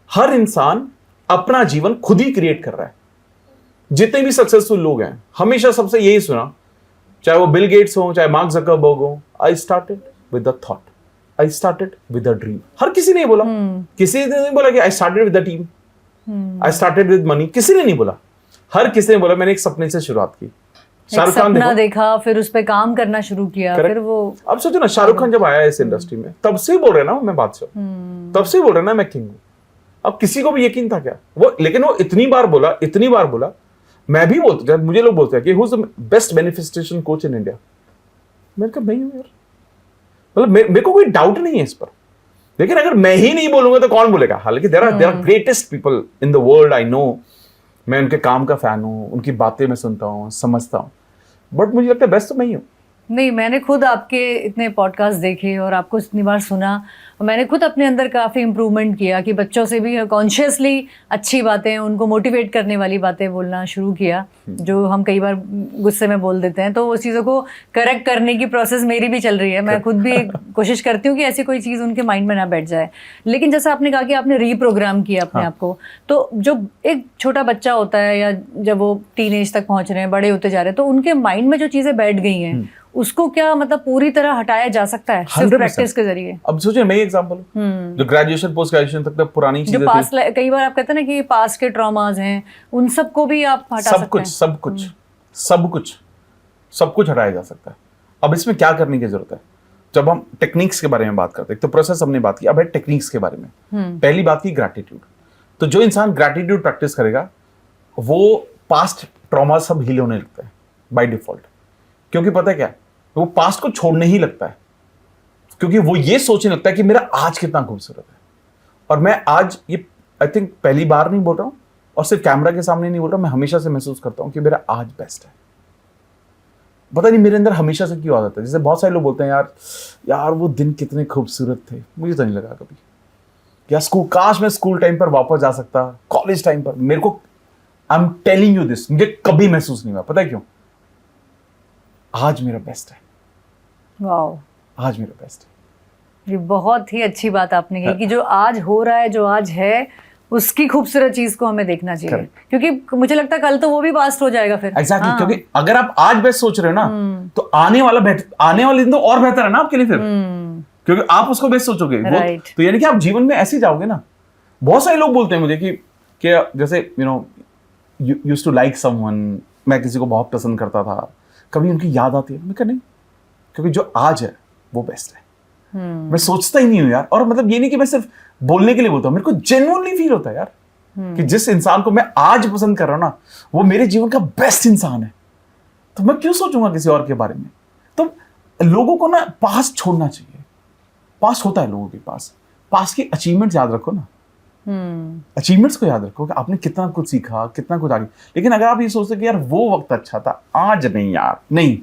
हर इंसान अपना जीवन खुद ही क्रिएट कर रहा है। जितने भी सक्सेसफुल लोग हैं, हमेशा सबसे यही सुना, चाहे वो बिल गेट्स हो, चाहे मार्क जकरबर्ग हो, I started with a thought, I started with a dream. हर किसी ने बोला, किसी ने नहीं बोला कि I started with a team, I started with money, किसी ने नहीं बोला। हर किसी ने बोला मैंने एक सपने से शुरुआत की। शाहरुख खान देखा, फिर उस पे काम करना शुरू किया, फिर वो, अब सोचो ना, शाहरुख खान जब आया इस इंडस्ट्री में, तब से बोल रहे ना मैं बादशाह, तब से बोल रहे ना मैं किंग हूं। अब किसी को भी यकीन था क्या वो? लेकिन वो इतनी बार बोला, मैं भी बोलता, जब मुझे लोग बोलते हैं कि who is the best manifestation coach in India, मैंने कहा मैं हूं यार। मतलब मेरे को कोई डाउट नहीं है इस पर। लेकिन अगर मैं ही नहीं बोलूंगा तो कौन बोलेगा? हालांकि there are greatest people in the world, I know, मैं उनके काम का फैन हूँ, उनकी बातें मैं सुनता हूँ, समझता हूँ, बट मुझे लगता है बेस्ट तो मैं ही हूँ। नहीं, मैंने खुद आपके इतने पॉडकास्ट देखे और आपको इतनी बार सुना, मैंने खुद अपने अंदर काफ़ी इम्प्रूवमेंट किया कि बच्चों से भी कॉन्शियसली अच्छी बातें, उनको मोटिवेट करने वाली बातें बोलना शुरू किया, जो हम कई बार गुस्से में बोल देते हैं। तो उस चीज़ों को करेक्ट करने की प्रोसेस मेरी भी चल रही है। मैं खुद भी कोशिश करती हूँ कि ऐसी कोई चीज़ उनके माइंड में ना बैठ जाए। लेकिन जैसा आपने कहा कि आपने रीप्रोग्राम किया अपने आप को, तो जो एक छोटा बच्चा होता है या जब वो टीनेज तक पहुँच रहे हैं, बड़े होते जा रहे हैं, तो उनके माइंड में जो चीज़ें बैठ गई हैं उसको क्या मतलब पूरी तरह हटाया जा सकता है सिर्फ प्रैक्टिस के जरिए? अब सोचिए, मैं एग्जांपल जो ग्रेजुएशन पोस्ट ग्रेजुएशन तक पुरानी चीजें जो पास, कई बार आप कहते हैं ना कि पास के ट्रॉमास हैं, उन सबको भी आप हटा सकते हैं। सब कुछ हटाया जा सकता है। अब इसमें क्या करने की जरूरत है? जब हम टेक्निक्स के बारे में बात करते हैं, तो प्रोसेस हमने बात की, अब है टेक्निक्स के बारे में। पहली बात की ग्रैटिट्यूड। तो जो इंसान ग्रैटिट्यूड प्रैक्टिस करेगा वो पास्ट ट्रॉमा सब हील होने लगता है बाय डिफॉल्ट। क्योंकि पता है क्या, वो पास्ट को छोड़ने ही लगता है, क्योंकि वो ये सोचने लगता है कि मेरा आज कितना खूबसूरत है। और मैं आज ये आई थिंक पहली बार नहीं बोल रहा हूं, और सिर्फ कैमरा के सामने नहीं बोल रहा हूं, मैं हमेशा से महसूस करता हूं कि मेरा आज बेस्ट है। पता नहीं मेरे अंदर हमेशा से क्यों आदत है। जैसे बहुत सारे लोग बोलते हैं यार वो दिन कितने खूबसूरत थे, मुझे तो नहीं लगा कभी। या स्कूल, काश मैं स्कूल टाइम पर वापस जा सकता, कॉलेज टाइम पर। मेरे को, I am telling you this, मुझे कभी महसूस नहीं हुआ। पता है क्यों? आज मेरा बेस्ट है। वाओ, आज मेरा बेस्ट है। ये बहुत ही अच्छी बात आपने कही कि जो आज हो रहा है, जो आज है, उसकी खूबसूरत चीज को हमें देखना चाहिए। Correct. क्योंकि मुझे लगता है कल तो वो भी पास्ट हो जाएगा फिर। Exactly, क्योंकि अगर आप आज बेस्ट सोच रहे हो ना, तो आने वाले दिन तो और बेहतर है ना आपके लिए फिर। क्योंकि आप उसको बेस्ट सोचोगे। Right. तो यानी कि आप जीवन में ऐसे जाओगे ना। बहुत सारे लोग बोलते हैं मुझे कि जैसे you used to like someone, मैं किसी को बहुत पसंद करता था, कभी उनकी याद आती है? मैं कहा नहीं, क्योंकि जो आज है वो बेस्ट है। मैं सोचता ही नहीं हूं यार। और मतलब ये नहीं कि मैं सिर्फ बोलने के लिए बोलता हूं, मेरे को जेन्युइनली फील होता है यार कि जिस इंसान को मैं आज पसंद कर रहा हूं ना, वो मेरे जीवन का बेस्ट इंसान है। तो मैं क्यों सोचूंगा किसी और के बारे में? तो लोगों को ना पास्ट छोड़ना चाहिए। पास्ट होता है लोगों के पास। पास्ट की अचीवमेंट्स याद रखो ना, अचीवमेंट्स को याद रखो कि आपने कितना कुछ सीखा, कितना कुछ आगे। लेकिन अगर आप ये सोचते कि यार वो वक्त अच्छा था, आज नहीं यार, नहीं,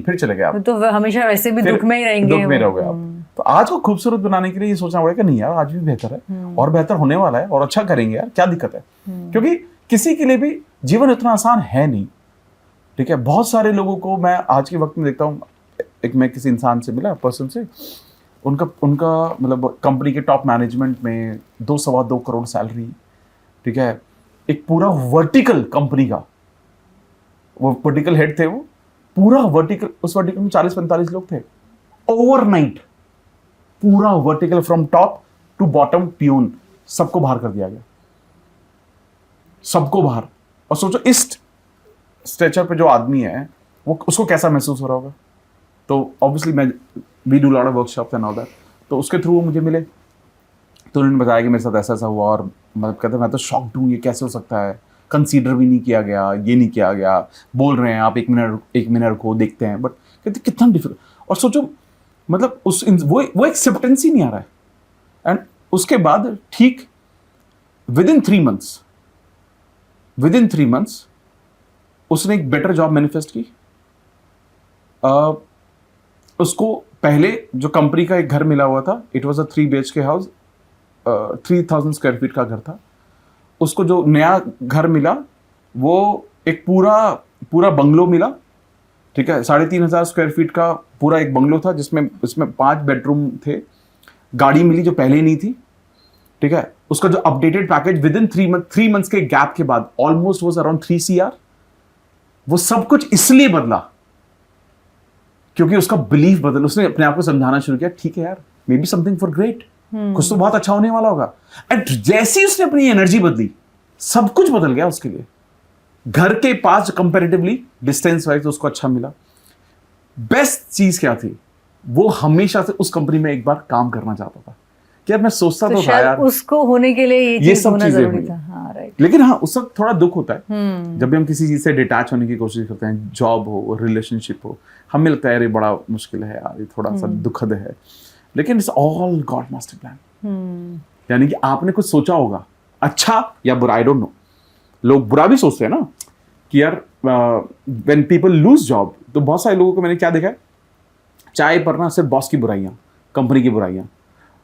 फिर चले गए आप, तो हमेशा वैसे भी दुख में ही रहेंगे, दुख में रहोगे आप। तो आज को खूबसूरत बनाने के लिए ये सोचना पड़ेगा, नहीं यार आज भी बेहतर है, और बेहतर होने वाला है, और अच्छा करेंगे यार, क्या दिक्कत है? क्योंकि किसी के लिए भी जीवन इतना आसान है नहीं। ठीक है, बहुत सारे लोगों को मैं आज के वक्त में देखता हूँ। मैं किसी इंसान से मिला, पर्सन से, उनका मतलब कंपनी के टॉप मैनेजमेंट में 2-2.25 करोड़ सैलरी। ठीक है, एक पूरा वर्टिकल कंपनी का वो वर्टिकल हेड थे, वो पूरा वर्टिकल, उस वर्टिकल में 40-45 लोग थे। ओवरनाइट पूरा vertical from top to bottom peon सबको बाहर कर दिया गया, सबको बाहर। और सोचो इस स्ट्रेचर पे जो आदमी है वो, उसको कैसा महसूस हो रहा होगा। तो obviously we do lot of workshops and all that. तो उसके थ्रू वो मुझे मिले, तो उन्होंने बताया कि मेरे साथ ऐसा ऐसा हुआ, और मतलब कहते मैं तो शॉक्ड हूँ, ये कैसे हो सकता है, कंसीडर भी नहीं किया गया, ये नहीं किया गया, बोल रहे हैं आप एक मिनट रुको देखते हैं, बट कहते कितना डिफिकल्ट। और सोचो मतलब वो एक्सेप्टेंस ही नहीं आ रहा है। एंड उसके बाद ठीक विद इन 3 मंथ्स उसने एक बेटर जॉब मैनिफेस्ट की। उसको पहले जो कंपनी का एक घर मिला हुआ था, it was a 3 BHK house, 3000 square feet का घर था। उसको जो नया घर मिला वो एक पूरा बंगलो मिला। ठीक है, 3500 स्क्वायर फीट का पूरा एक बंगलो था, जिसमें 5 बेडरूम थे। गाड़ी मिली जो पहले नहीं थी। ठीक है, उसका जो updated package with in 3 months के गैप के बाद ऑलमोस्ट वॉज अराउंड 3 CR। वो सब कुछ इसलिए बदला क्योंकि उसका बिलीफ बदल, उसने अपने आप को समझाना शुरू किया, ठीक है यार, may be something for great, कुछ तो बहुत अच्छा होने वाला होगा। एंड जैसे ही उसने अपनी एनर्जी बदली, सब कुछ बदल गया उसके लिए। घर के पास कंपैरेटिवली डिस्टेंस वाइज उसको अच्छा मिला। बेस्ट चीज क्या थी, वो हमेशा से उस कंपनी में एक बार काम करना चाहता था। कि यार मैं सोचता तो था यार उसको होने के लिए ये सब होना चीजें जरूरी हुई। था। हाँ, राइट। लेकिन हाँ, उस वक्त थोड़ा दुख होता है जब भी हम किसी चीज से डिटैच होने की कोशिश करते हैं, जॉब हो, रिलेशनशिप हो, हमें लगता है यार ये बड़ा मुश्किल है यार, ये थोड़ा सा दुखद है। लेकिन it's all God master plan. यानी कि आपने कुछ सोचा होगा अच्छा या बुरा, आई डोंट नो, लोग बुरा भी सोचते हैं ना कि यार व्हेन पीपल लूज जॉब, तो बहुत सारे लोगों को मैंने क्या देखा है, चाय पर ना सिर्फ बॉस की बुराइयां, कंपनी की बुराइयां।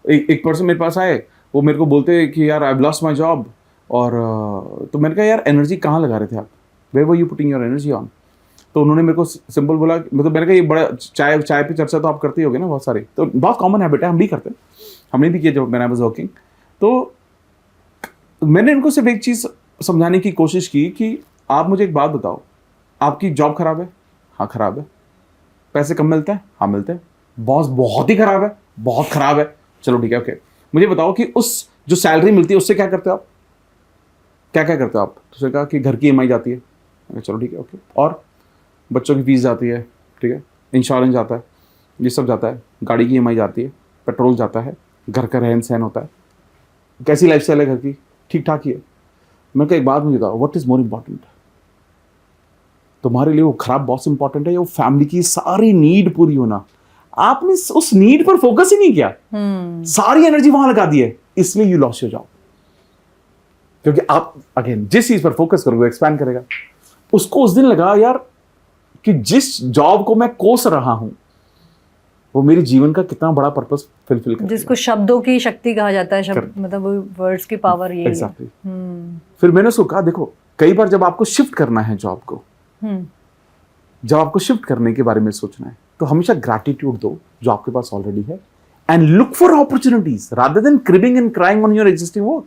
एक पर्सन मेरे पास आए, वो मेरे को बोलते हैं कि यार I have lost my job, और तो मैंने कहा यार एनर्जी कहाँ लगा रहे थे आप, where were you putting your energy on. तो उन्होंने मेरे को सिंपल बोला, मतलब मैंने कहा ये बड़ा चाय पे चर्चा तो आप करते ही होगे ना बहुत सारे, तो बहुत कॉमन हैबिट है, हम भी करते हैं, हमने भी किया जब मैंने आई वाज वर्किंग। तो मैंने इनको सिर्फ एक चीज़ समझाने की कोशिश की कि आप मुझे एक बात बताओ, आपकी जॉब खराब है? हाँ खराब है। पैसे कम मिलते हैं? हाँ मिलते हैं। बॉस बहुत ही खराब है? बहुत खराब है। चलो ठीक है, ओके, मुझे बताओ कि उस जो सैलरी मिलती है उससे क्या करते हो आप, क्या क्या करते हो आप? तो उसने कहा कि घर की ईएमआई जाती है। चलो ठीक है, ओके, और बच्चों की फीस जाती है, ठीक है, इंश्योरेंस जाता है, ये सब जाता है, गाड़ी की ईएमआई जाती है, पेट्रोल जाता है, घर का रहन सहन होता है। कैसी लाइफस्टाइल है घर की? ठीक ठाक ही है। मैं कहा एक बात मुझे बताओ, व्हाट इज मोर इंपॉर्टेंट? तुम्हारे लिए वो खराब बॉस इंपॉर्टेंट है या वो फैमिली की सारी नीड पूरी होना? आपने उस नीड पर फोकस ही नहीं किया, सारी एनर्जी वहां लगा दी है, इसलिए यू लॉस्ट योर जॉब। क्योंकि आप अगेन जिस चीज पर फोकस करोगे एक्सपैंड करेगा। उसको उस दिन लगा यार कि जिस जॉब को मैं कोस रहा हूं वो मेरे जीवन का कितना बड़ा पर्पस फुलफिल कर, जिसको शब्दों की शक्ति कहा जाता है, शब्द मतलब वर्ड्स की पावर, ये exactly. फिर मैंने उसको कहा देखो, कई बार जब आपको शिफ्ट करना है जॉब को, जब आपको शिफ्ट करने के बारे में सोचना है, तो हमेशा ग्रैटिट्यूड दो जो आपके पास ऑलरेडी है, and look for opportunities rather than cribbing and crying on your existing work.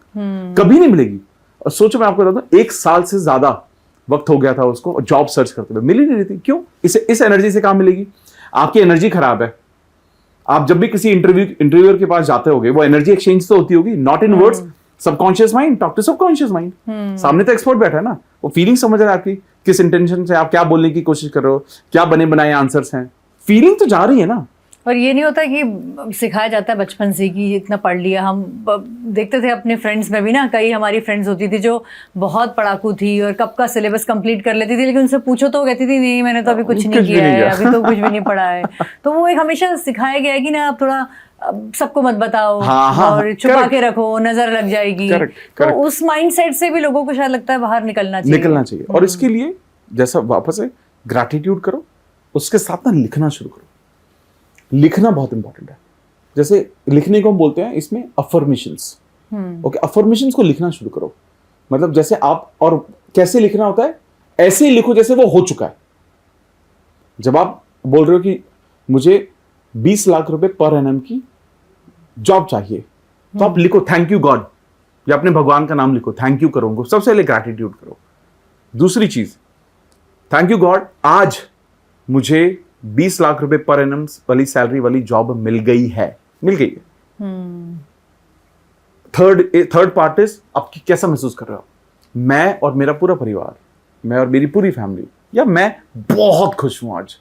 कभी नहीं मिलेगी। और सोचो, मैं आपको बता दूं, 1 साल से ज्यादा वक्त हो गया था उसको जॉब सर्च करते हुए, मिल ही नहीं रही थी। क्यों? इस एनर्जी से कहां मिलेगी? आपकी एनर्जी खराब है। आप जब भी किसी इंटरव्यूअर के पास जाते होगे, वो एनर्जी एक्सचेंज तो होती होगी, not in words, subconscious mind, talk to subconscious mind. सामने तो एक्सपर्ट बैठा है ना, वो फीलिंग समझ रहा है आपकी, किस इंटेंशन से आप क्या बोलने की कोशिश कर रहे हो, क्या बने बनाए आंसर्स हैं, फीलिंग तो जा रही है ना। और ये नहीं होता कि सिखाया जाता है बचपन से कि इतना पढ़ लिया। हम देखते थे अपने फ्रेंड्स में भी ना, कई हमारी फ्रेंड्स होती थी जो बहुत पढ़ाकू थी और कब का सिलेबस कंप्लीट कर लेती थी, लेकिन उनसे पूछो तो कहती थी नहीं मैंने तो अभी कुछ नहीं किया है, अभी तो कुछ भी नहीं पढ़ा है। तो वो एक हमेशा सिखाया गया है कि ना आप थोड़ा सबको मत बताओ, और छुपा के रखो, नजर लग जाएगी। तो उस माइंडसेट से भी लोगों को शायद लगता है बाहर निकलना चाहिए। और इसके लिए जैसा वापस है, ग्रैटिट्यूड करो, उसके साथ ना लिखना शुरू करो। लिखना बहुत इंपॉर्टेंट है। जैसे लिखने को हम बोलते हैं इसमें अफर्मेशंस। ओके, अफर्मेशंस को लिखना शुरू करो। मतलब जैसे आप, और कैसे लिखना होता है, ऐसे ही लिखो जैसे वो हो चुका है। जब आप बोल रहे हो कि मुझे 20 लाख रुपए पर एनम की जॉब चाहिए, तो आप लिखो थैंक यू गॉड, या अपने भगवान का नाम लिखो, थैंक यू करो उनको। सबसे पहले ग्रैटिट्यूड करो। दूसरी चीज, थैंक यू गॉड, आज मुझे 20 लाख रुपए पर एनम वाली सैलरी वाली जॉब मिल गई है, मिल गई है। थर्ड पार्ट इज, आप कैसा महसूस कर रहे हो? मैं और मेरा पूरा परिवार, मैं और मेरी पूरी फैमिली, या मैं बहुत खुश हूं आज।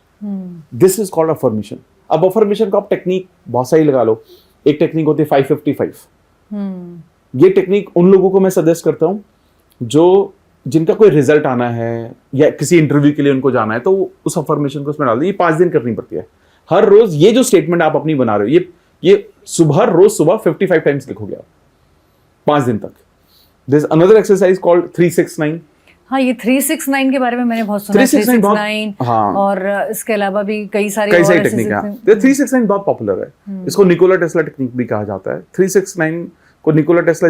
This is called affirmation. अब अफर्मेशन को आप टेक्निक बहुत सारी लगा लो। एक टेक्निक होती है 555। ये टेक्निक उन लोगों को मैं सजेस्ट करता हूं जो जिनका कोई रिजल्ट आना है या किसी इंटरव्यू के लिए उनको जाना है, तो उस अफर्मेशन को उसमें डाल दो। ये 5 दिन करनी पड़ती है। हर रोज ये जो स्टेटमेंट आप अपनी बना रहे हो, ये हर रोज सुबह 55 टाइम्स लिखोगे आप 5 दिन तक। There is another exercise called 369। हाँ, ये 369 के बारे में मैंने बहुत सुना है। 369 हाँ, और इसके अलावा भी कई सारी टेक्निक है। 369 बहुत पॉपुलर है। इसको निकोला टेस्ला टेक्निक भी कहा जाता है। 369 को निकोला टेस्ला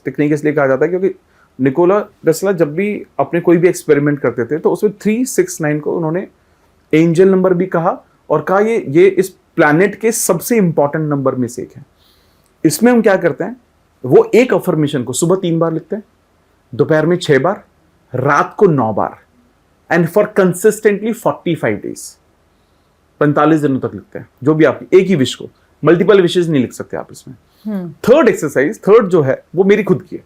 टेक्निक इसलिए कहा जाता है क्योंकि निकोला टेस्ला जब भी अपने कोई भी एक्सपेरिमेंट करते थे तो उसमें 369 को उन्होंने एंजल नंबर भी कहा, और कहा ये इस प्लैनेट के सबसे इंपॉर्टेंट नंबर में से एक है। इसमें हम क्या करते हैं, वो एक अफर्मेशन को सुबह 3 बार लिखते हैं, दोपहर में 6 बार, रात को 9 बार, एंड फॉर कंसिस्टेंटली 45 डेज, 45 दिनों तक लिखते हैं। जो भी आपकी एक ही विश को, मल्टीपल विशेज नहीं लिख सकते आप इसमें। थर्ड एक्सरसाइज, थर्ड जो है वो मेरी खुद की है,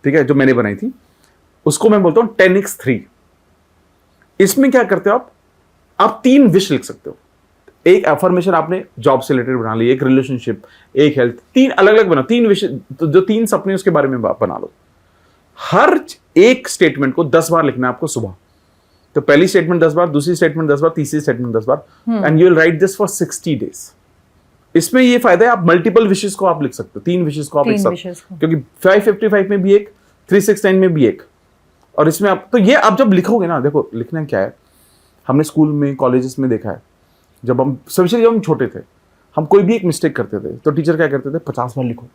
ठीक है, जो मैंने बनाई थी, उसको मैं बोलता हूं 10x3। इसमें क्या करते हो आप 3 विश लिख सकते हो। एक अफर्मेशन आपने जॉब से रिलेटेड बना ली, एक रिलेशनशिप, एक हेल्थ, 3 अलग अलग बना, 3 विश, तो जो 3 सपने उसके बारे में बना लो। हर एक स्टेटमेंट को 10 बार लिखना है आपको सुबह। तो पहली स्टेटमेंट 10 बार, दूसरी स्टेटमेंट 10 बार, तीसरी statement 10 bar, and you will write this for 60 days. इसमें ये फायदा है, आप मल्टीपल विशेस को आप लिख सकते हो, 3 विशेस को आप लिख तीन सकते wishes हो, को। क्योंकि 555 में भी एक, 369 में भी एक, और इसमें आप तो ये आप जब लिखोगे ना, देखो लिखना क्या है, हमने स्कूल में कॉलेजेस में देखा है, जब हम स्पेशली जब हम छोटे थे, हम कोई भी एक मिस्टेक करते थे तो टीचर क्या करते थे, 50 बार लिखो,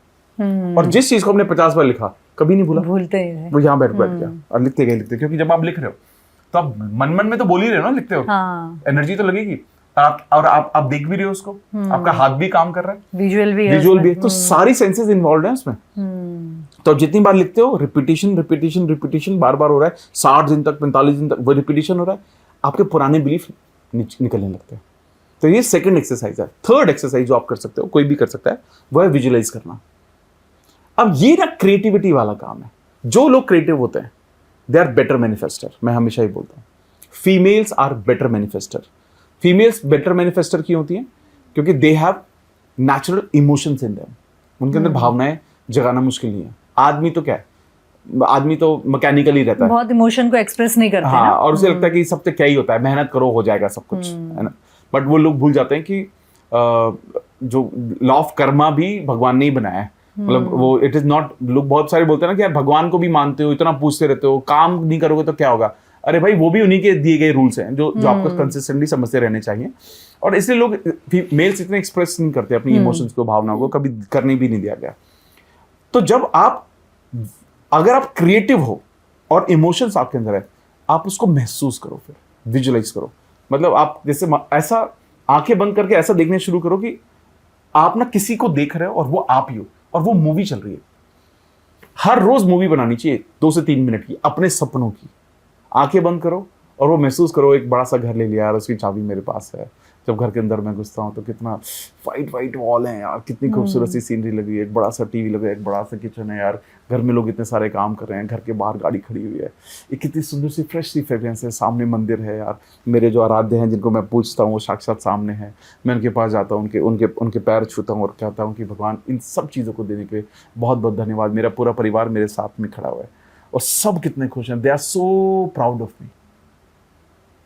और जिस चीज को हमने 50 बार लिखा कभी नहीं भूला, भूलते ही रहे। वो यहाँ बैठ गया और लिखते गए, क्योंकि जब आप लिख रहे हो तो आप मन मन में तो बोल ही रहे हो ना, लिखते हो, हाँ, एनर्जी तो लगेगी, आप देख भी रहे हो उसको, आपका हाथ भी काम कर रहा है, विजुअल भी है विजुअल भी उसमें। है, तो सारी सेंसेस इन्वॉल्व है उसमें। तो आप जितनी बार लिखते हो, रिपीटेशन रिपीटेशन रिपीटेशन बार बार हो रहा है, 60 दिन तक, 45 दिन तक वो रिपीटेशन हो रहा है, आपके पुराने बिलीफ निकलने लगते हैं। तो ये सेकंड एक्सरसाइज है। थर्ड एक्सरसाइज जो आप कर सकते हो, कोई भी कर सकता है, वो है विजुअलाइज करना। अब ये ना क्रिएटिविटी वाला काम है। जो लोग क्रिएटिव होते हैं दे आर बेटर मैनिफेस्टर, मैं हमेशा ही बोलता हूँ। Females are better manifester. Females better manifester क्यों होती हैं? क्योंकि they have natural emotions in them, उनके अंदर भावनाएं जगाना मुश्किल नहीं है। आदमी तो क्या है, आदमी तो मैकेनिकल ही रहता है, बहुत इमोशन को एक्सप्रेस नहीं करते हाँ, ना। और उसे लगता है कि सब तो क्या ही होता है, मेहनत करो हो जाएगा सब कुछ, है ना। बट वो लोग भूल जाते हैं कि जो लॉ ऑफ कर्मा भी भगवान ने ही बनाया है, मतलब वो इट इज नॉट, लोग बहुत सारे बोलते हैं ना कि यार भगवान को भी मानते हो, इतना पूछते रहते हो, काम नहीं करोगे तो क्या होगा। अरे भाई, वो भी उन्हीं के दिए गए रूल्स हैं जो आपको कंसिस्टेंटली समझते रहने चाहिए। और इसलिए लोग मेल्स इतने एक्सप्रेस नहीं करते अपनी इमोशंस को, भावनाओं को, कभी करने भी नहीं दिया गया। तो जब अगर आप क्रिएटिव हो और इमोशंस आपके अंदर है, आप उसको महसूस करो, फिर विजुअलाइज करो। मतलब आप जैसे ऐसा आंखें बंद करके ऐसा देखने शुरू करो कि आप ना किसी को देख रहे हो और वो आप ही हो, और वो मूवी चल रही है। हर रोज मूवी बनानी चाहिए 2 से 3 मिनट की, अपने सपनों की। आंखें बंद करो और वो महसूस करो, एक बड़ा सा घर ले लिया यार, उसकी चाबी मेरे पास है। जब घर के अंदर मैं घुसता हूँ तो कितना वाइट वॉल है यार, कितनी खूबसूरत सी सीनरी लगी है, एक बड़ा सा टीवी लगा है, एक बड़ा सा किचन है यार, घर में लोग इतने सारे काम कर रहे हैं, घर के बाहर गाड़ी खड़ी हुई है, एक कितनी सुंदर सी फ्रेश सी फ्रेग्रेंस है, सामने मंदिर है यार, मेरे जो आराध्य हैं जिनको मैं पूछता हूँ वो साक्षात सामने है, मैं उनके पास जाता हूँ, उनके पैर छूता हूँ और कहता हूँ कि भगवान इन सब चीज़ों को देने के लिए बहुत बहुत धन्यवाद, मेरा पूरा परिवार मेरे साथ में खड़ा हुआ है और सब कितने खुश हैं, they are so proud of me.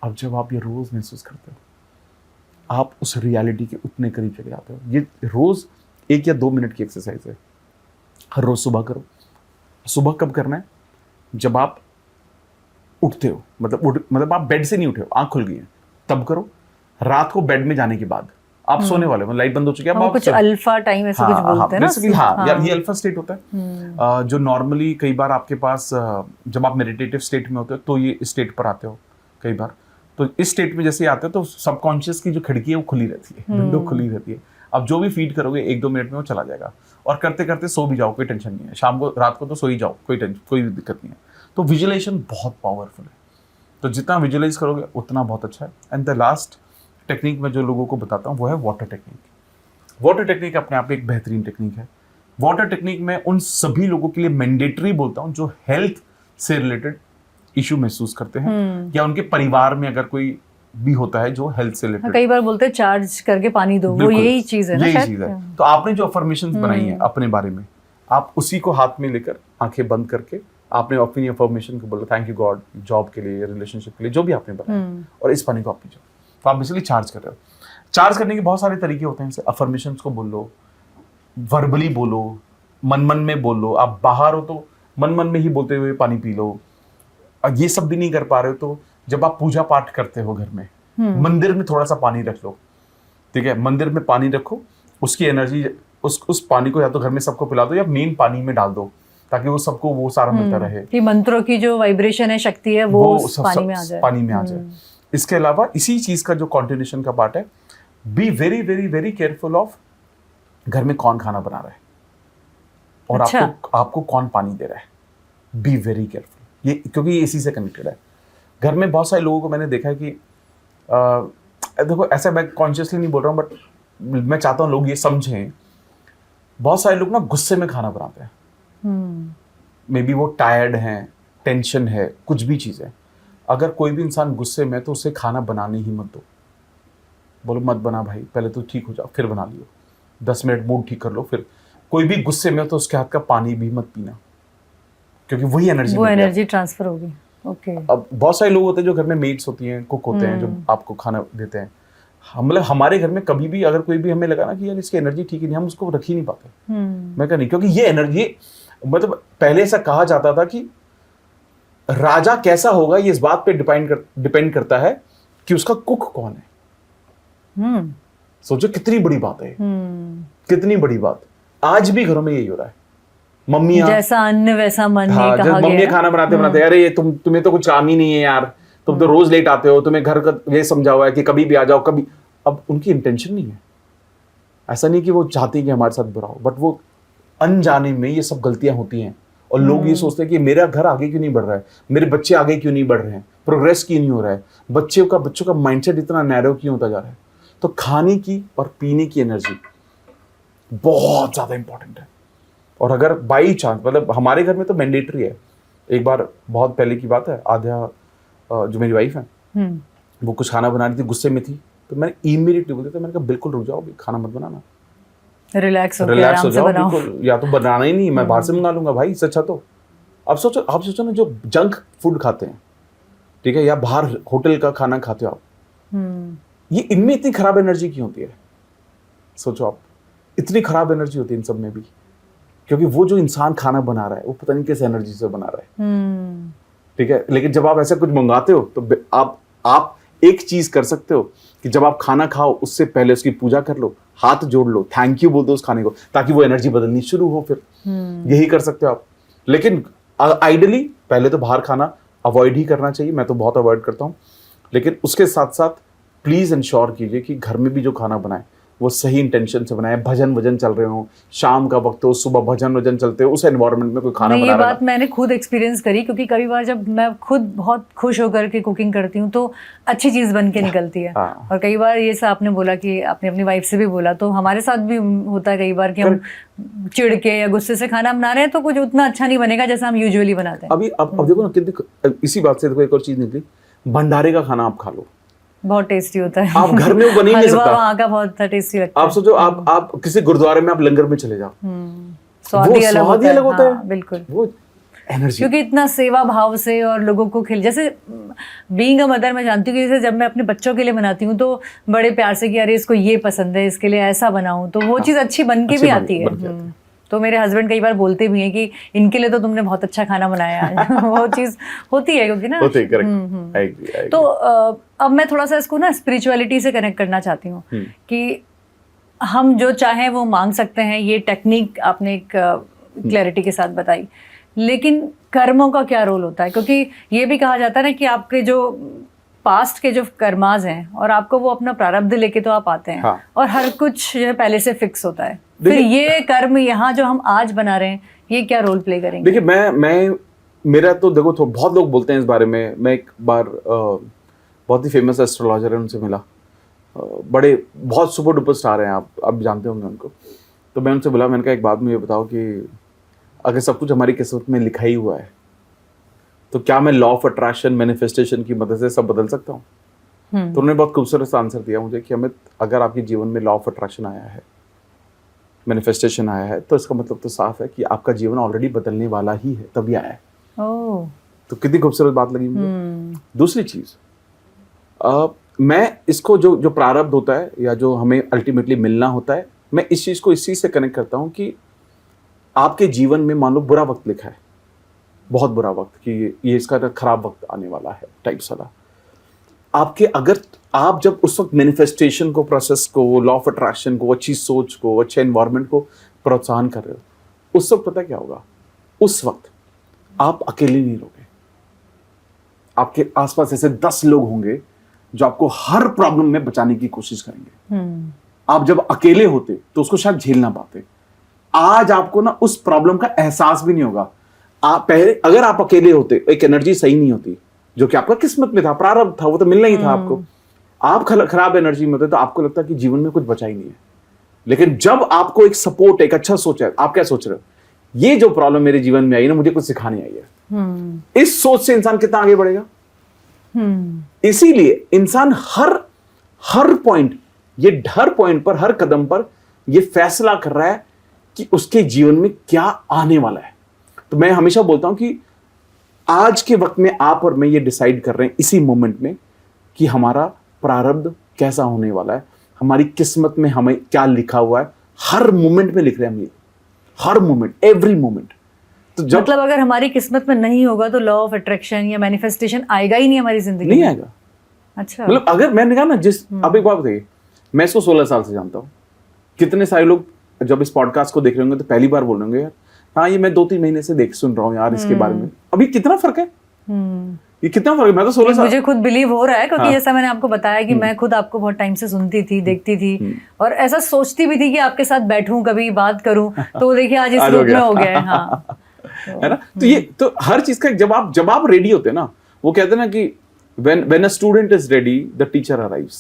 अब जब आप ये रोज महसूस करते हो, आप उस रियलिटी के उतने करीब चले जाते हो। ये रोज 1 या 2 मिनट की एक्सरसाइज है, हर रोज सुबह करो। सुबह कब करना है? जब आप उठते हो, मतलब आप बेड से नहीं उठे हो, आंख खुल गई है, तब करो। रात को बेड में जाने के बाद आप सोने वाले हो, लाइट बंद हो चुकी है, वो कुछ अल्फा टाइम ऐसे कुछ बोलते हैं ना। हाँ यार, ये अल्फा स्टेट होता है जो नॉर्मली कई बार आपके पास जब आप मेडिटेटिव स्टेट में होते हो तो ये स्टेट पर आते हो कई बार। तो इस स्टेट में जैसे आते हो तो सबकॉन्शियस की जो खिड़की है वो खुली रहती है, विंडो खुली रहती है। अब जो भी फीड करोगे 1-2 मिनट में वो चला जाएगा, और करते करते सो भी जाओ, कोई टेंशन नहीं है। शाम को रात को तो सो ही जाओ, कोई दिक्कत नहीं है। तो विजुअलाइजेशन बहुत पावरफुल है, तो जितना विजुअलाइज करोगे उतना बहुत अच्छा है। एंड द लास्ट टेक्निक मैं जो लोगों को बताता हूँ वो है वाटर टेक्निक। वाटर टेक्निक अपने आप में एक बेहतरीन टेक्निक है। वाटर टेक्निक में उन सभी लोगों के लिए मैंडेटरी बोलता हूँ जो हेल्थ से रिलेटेड इशू महसूस करते हैं, या उनके परिवार में अगर कोई भी होता है जो हेल्थ से रिलेटेड। कई बार बोलते हैं चार्ज करके पानी दो, वो यही चीज है ना, यही चीज है। तो आपने जो अफर्मेशंस बनाई है अपने बारे में, आप उसी को हाथ में लेकर आंखें बंद करके आपने अपनी अफर्मेशन को बोला, थैंक यू गॉड, जॉब के लिए, रिलेशनशिप के लिए, जो भी आपने बनाया, और इस पानी को आप पीछे, तो आप बेसिकली चार्ज कर रहे हो। चार्ज करने के बहुत सारे तरीके होते हैं, जैसे अफर्मेशंस को बोल लो, वर्बली बोलो, मन मन में बोल लो। आप बाहर हो तो मन मन में ही बोलते हुए पानी पी लो। और ये सब भी नहीं कर पा रहे हो तो जब आप पूजा पाठ करते हो घर में, मंदिर में थोड़ा सा पानी रख लो, ठीक है, मंदिर में पानी रखो, उसकी एनर्जी उस पानी को या तो घर में सबको पिला दो या मेन पानी में डाल दो, ताकि वो सबको वो सारा मिलता रहे, कि मंत्रों की जो वाइब्रेशन है, शक्ति है, वो पानी में आ जाए। इसके अलावा इसी चीज का जो कॉन्टिन्यूशन का पार्ट है, be very very very careful of घर में कौन खाना बना रहा है और अच्छा। आपको कौन पानी दे रहा है। बी वेरी केयरफुल, ये क्योंकि ये इसी से कनेक्टेड है। घर में बहुत सारे लोगों को मैंने देखा है कि देखो, ऐसा मैं कॉन्शियसली नहीं बोल रहा हूँ, बट मैं चाहता हूँ लोग ये समझें। बहुत सारे लोग ना गुस्से में खाना बनाते हैं, मे बी वो टायर्ड हैं, टेंशन है, कुछ भी चीज़ है। अगर कोई भी इंसान गुस्से में, तो उसे खाना बनाने ही मत दो। बोलो मत बना भाई, पहले तो ठीक हो जाओ फिर बना लियो, 10 मिनट मूड ठीक कर लो फिर। कोई भी गुस्से में हो तो उसके हाथ का पानी भी मत पीना, क्योंकि वही एनर्जी ट्रांसफर होगी। ओके। अब बहुत सारे लोग होते हैं जो घर में मेड्स होती हैं, कुक होते हैं, जो आपको खाना देते हैं, मतलब हमारे घर में कभी भी अगर कोई भी हमें लगा ना कि यार इसकी एनर्जी ठीक ही नहीं, हम उसको रख ही नहीं पाते। मैं कहा नहीं, क्योंकि ये एनर्जी, मतलब पहले ऐसा कहा जाता था कि राजा कैसा होगा ये इस बात पे डिपेंड करता है कि उसका कुक कौन है। सोचो कितनी बड़ी बात है, कितनी बड़ी बात। आज भी घरों में यही हो रहा है, मम्मियां जैसा अन्न वैसा मन, हाँ, कहा मम्मी गया। खाना बनाते बनाते, अरे ये तुम्हें तो कुछ काम ही नहीं है यार, तुम तो रोज लेट आते हो, तुम्हें घर का ये समझा हुआ है कि कभी भी आ जाओ कभी। अब उनकी इंटेंशन नहीं है, ऐसा नहीं कि वो चाहती कि हमारे साथ बुरा हो, बट वो अनजाने में ये सब गलतियां होती हैं। और लोग ये सोचते हैं कि मेरा घर आगे क्यों नहीं बढ़ रहा है, मेरे बच्चे आगे क्यों नहीं बढ़ रहे हैं, प्रोग्रेस क्यों नहीं हो रहा है, बच्चों का माइंडसेट इतना नैरो क्यों होता जा रहा है। तो खाने की और पीने की एनर्जी बहुत ज्यादा इंपॉर्टेंट है। और अगर बाई चांस, मतलब हमारे घर में तो मैंडेटरी है। एक बार बहुत पहले की बात है, आध्या जो मेरी वाइफ है वो कुछ खाना बना रही थी, गुस्से में थी, तो मैंने इमीडिएटली बोल दिया, मैंने कहा बिल्कुल रुक जाओ, खाना मत बनाना, रिलैक्स हो जाओ बिल्कुल, या तो बनाना ही नहीं, मैं बाहर से मंगा लूंगा भाई, सच्चा। तो अब सोचो, आप सोचो ना, जो जंक फूड खाते हैं, ठीक है, या बाहर होटल का खाना खाते हो आप, ये इनमें इतनी खराब एनर्जी क्यों होती है? सोचो आप, इतनी खराब एनर्जी होती है इन सब में भी, क्योंकि वो जो इंसान खाना बना रहा है वो पता नहीं किस एनर्जी से बना रहा है, ठीक है। लेकिन जब आप ऐसा कुछ मंगाते हो तो आप एक चीज कर सकते हो कि जब आप खाना खाओ उससे पहले उसकी पूजा कर लो, हाथ जोड़ लो, थैंक यू बोल दो उस खाने को, ताकि वो एनर्जी बदलनी शुरू हो। फिर यही कर सकते हो आप। लेकिन आइडियली पहले तो बाहर खाना अवॉइड ही करना चाहिए, मैं तो बहुत अवॉइड करता हूँ। लेकिन उसके साथ साथ प्लीज इंश्योर कीजिए कि घर में भी जो खाना बनाए वो सही इंटेंशन से बनाए, भजन वजन चल रहे हो, शाम का वक्त हो, सुबह भजन वजन चलते हो, उस एनवायरनमेंट में कोई खाना बना रहा है। ये बात मैंने खुद एक्सपीरियंस करी, क्योंकि कई बार जब मैं खुद बहुत खुश होकर के कुकिंग करती हूँ तो अच्छी चीज बन के निकलती है। और कई बार ये सब आपने बोला कि आपने अपनी वाइफ से भी बोला, तो हमारे साथ भी होता है कई बार कि हम चिढ़ के या गुस्से से खाना बना रहे हैं तो कुछ उतना अच्छा नहीं बनेगा जैसा हम यूजुअली बनाते हैं। अभी अब देखो ना, कितनी इसी बात से देखो एक और चीज निकली, भंडारे का खाना आप खा लो, बहुत टेस्टी होता है। आप घर में वो बन ही नहीं सकता, वहाँ का बहुत टेस्टी लगता है। आप सोचो, आप किसी गुरुद्वारे में आप लंगर में चले जाओ, स्वाद ही अलग होता है। बिल्कुल, वो एनर्जी, क्योंकि इतना सेवा भाव से और लोगों को जैसे बीइंग अ मदर मैं जानती हूँ कि जैसे जब मैं अपने बच्चों के लिए बनाती हूँ तो बड़े प्यार से कि अरे इसको ये पसंद है, इसके लिए ऐसा बनाऊं, तो वो चीज़ अच्छी बन के भी आती है। तो मेरे हस्बैंड कई बार बोलते भी हैं कि इनके लिए तो तुमने बहुत अच्छा खाना बनाया आज। वो चीज़ होती है, क्योंकि ना होती है, करेक्ट। तो अब मैं थोड़ा सा इसको ना स्पिरिचुअलिटी से कनेक्ट करना चाहती हूँ कि हम जो चाहें वो मांग सकते हैं, ये टेक्निक आपने एक क्लैरिटी के साथ बताई। लेकिन कर्मों का क्या रोल होता है? क्योंकि ये भी कहा जाता है ना कि आपके जो पास्ट के जो कर्माज हैं और आपको वो अपना प्रारब्ध लेके तो आप आते हैं, हाँ। और हर कुछ जो है पहले से फिक्स होता है। फिर ये कर्म यहाँ जो हम आज बना रहे हैं, ये क्या रोल प्ले करेंगे? देखिए, मैं मेरा तो देखो, तो बहुत लोग बोलते हैं इस बारे में। मैं एक बार बहुत ही फेमस एस्ट्रोलॉजर है, उनसे मिला, बड़े बहुत सुपर डुपर स्टार हैं, आप जानते होंगे उनको। तो मैं उनसे बोला, मैंने कहा एक बात मुझे बताओ कि अगर सब कुछ हमारी किस्मत में लिखा ही हुआ है तो क्या मैं लॉ ऑफ अट्रैक्शन, मैनिफेस्टेशन की मदद से सब बदल सकता हूँ? तो उन्होंने बहुत खूबसूरत सा आंसर दिया मुझे कि अमित, अगर आपके जीवन में लॉ ऑफ अट्रैक्शन आया है, मैनिफेस्टेशन आया है, तो इसका मतलब तो साफ है कि आपका जीवन ऑलरेडी बदलने वाला ही है, तभी आया है। तो कितनी खूबसूरत बात लगी मुझे। दूसरी चीज, मैं इसको जो प्रारब्ध होता है या जो हमें अल्टीमेटली मिलना होता है, मैं इस चीज को इस चीज से कनेक्ट करता हूँ कि आपके जीवन में मान लो बुरा वक्त लिखा है, बहुत बुरा वक्त, कि ये इसका खराब वक्त आने वाला है टाइप साला आपके, अगर आप जब उस वक्त मैनिफेस्टेशन को, प्रोसेस को, लॉ ऑफ अट्रैक्शन को, अच्छी सोच को, अच्छे एनवायरनमेंट को प्रोत्साहन कर रहे हो, उस वक्त पता क्या होगा? उस वक्त आप अकेले नहीं रहोगे, आपके आसपास ऐसे 10 लोग होंगे जो आपको हर प्रॉब्लम में बचाने की कोशिश करेंगे। आप जब अकेले होते तो उसको शायद झेल ना पाते। आज आपको ना उस प्रॉब्लम का एहसास भी नहीं होगा। आप पहले अगर आप अकेले होते, एक एनर्जी सही नहीं होती, जो कि आपका किस्मत में था, प्रारब्ध था, वो तो मिलना ही था आपको। आप खराब एनर्जी में होते तो आपको लगता कि जीवन में कुछ बचा ही नहीं है। लेकिन जब आपको एक सपोर्ट, एक अच्छा सोच है, आप क्या सोच रहे हो? ये जो प्रॉब्लम मेरे जीवन में आई ना, मुझे कुछ सिखाने आई है। इस सोच से इंसान कितना आगे बढ़ेगा। इसीलिए इंसान हर पॉइंट, ये हर पॉइंट पर, हर कदम पर ये फैसला कर रहा है कि उसके जीवन में क्या आने वाला है। तो मैं हमेशा बोलता हूं कि आज के वक्त में आप और मैं ये डिसाइड कर रहे हैं इसी मोमेंट में कि हमारा प्रारब्ध कैसा होने वाला है, हमारी किस्मत में हमें क्या लिखा हुआ है, हर मोमेंट में लिख रहे हैं हम ये, हर मोमेंट, एवरी मोमेंट। तो जब मतलब अगर हमारी किस्मत में नहीं होगा तो लॉ ऑफ अट्रैक्शन या मैनिफेस्टेशन आएगा ही नहीं हमारी जिंदगी नहीं में। आएगा। अच्छा, मतलब अगर मैंने कहा ना, अब एक बात बताइए, मैं इसको 16 साल से जानता हूँ, कितने सारे लोग जब इस पॉडकास्ट को देख रहे होंगे तो पहली बार बोल रहे होंगे, यार हाँ ये मैं 2-3 महीने से सुन रहा हूँ यार इसके बारे में। अभी कितना फर्क है, ये कितना फर्क है। मैं तो 16 साल, मुझे खुद बिलीव हो रहा है क्योंकि हाँ। जैसा मैंने आपको बताया कि मैं खुद आपको बहुत टाइम से सुनती थी, देखती थी और ऐसा सोचती भी थी कि आपके साथ बैठूं, कभी बात करूं, तो देखिए आज इस आज रूप में हो गया है। हाँ, है ना। तो ये तो हर चीज का जब आप रेडी होते हैं ना, वो कहते हैं ना कि when a student is ready the teacher arrives।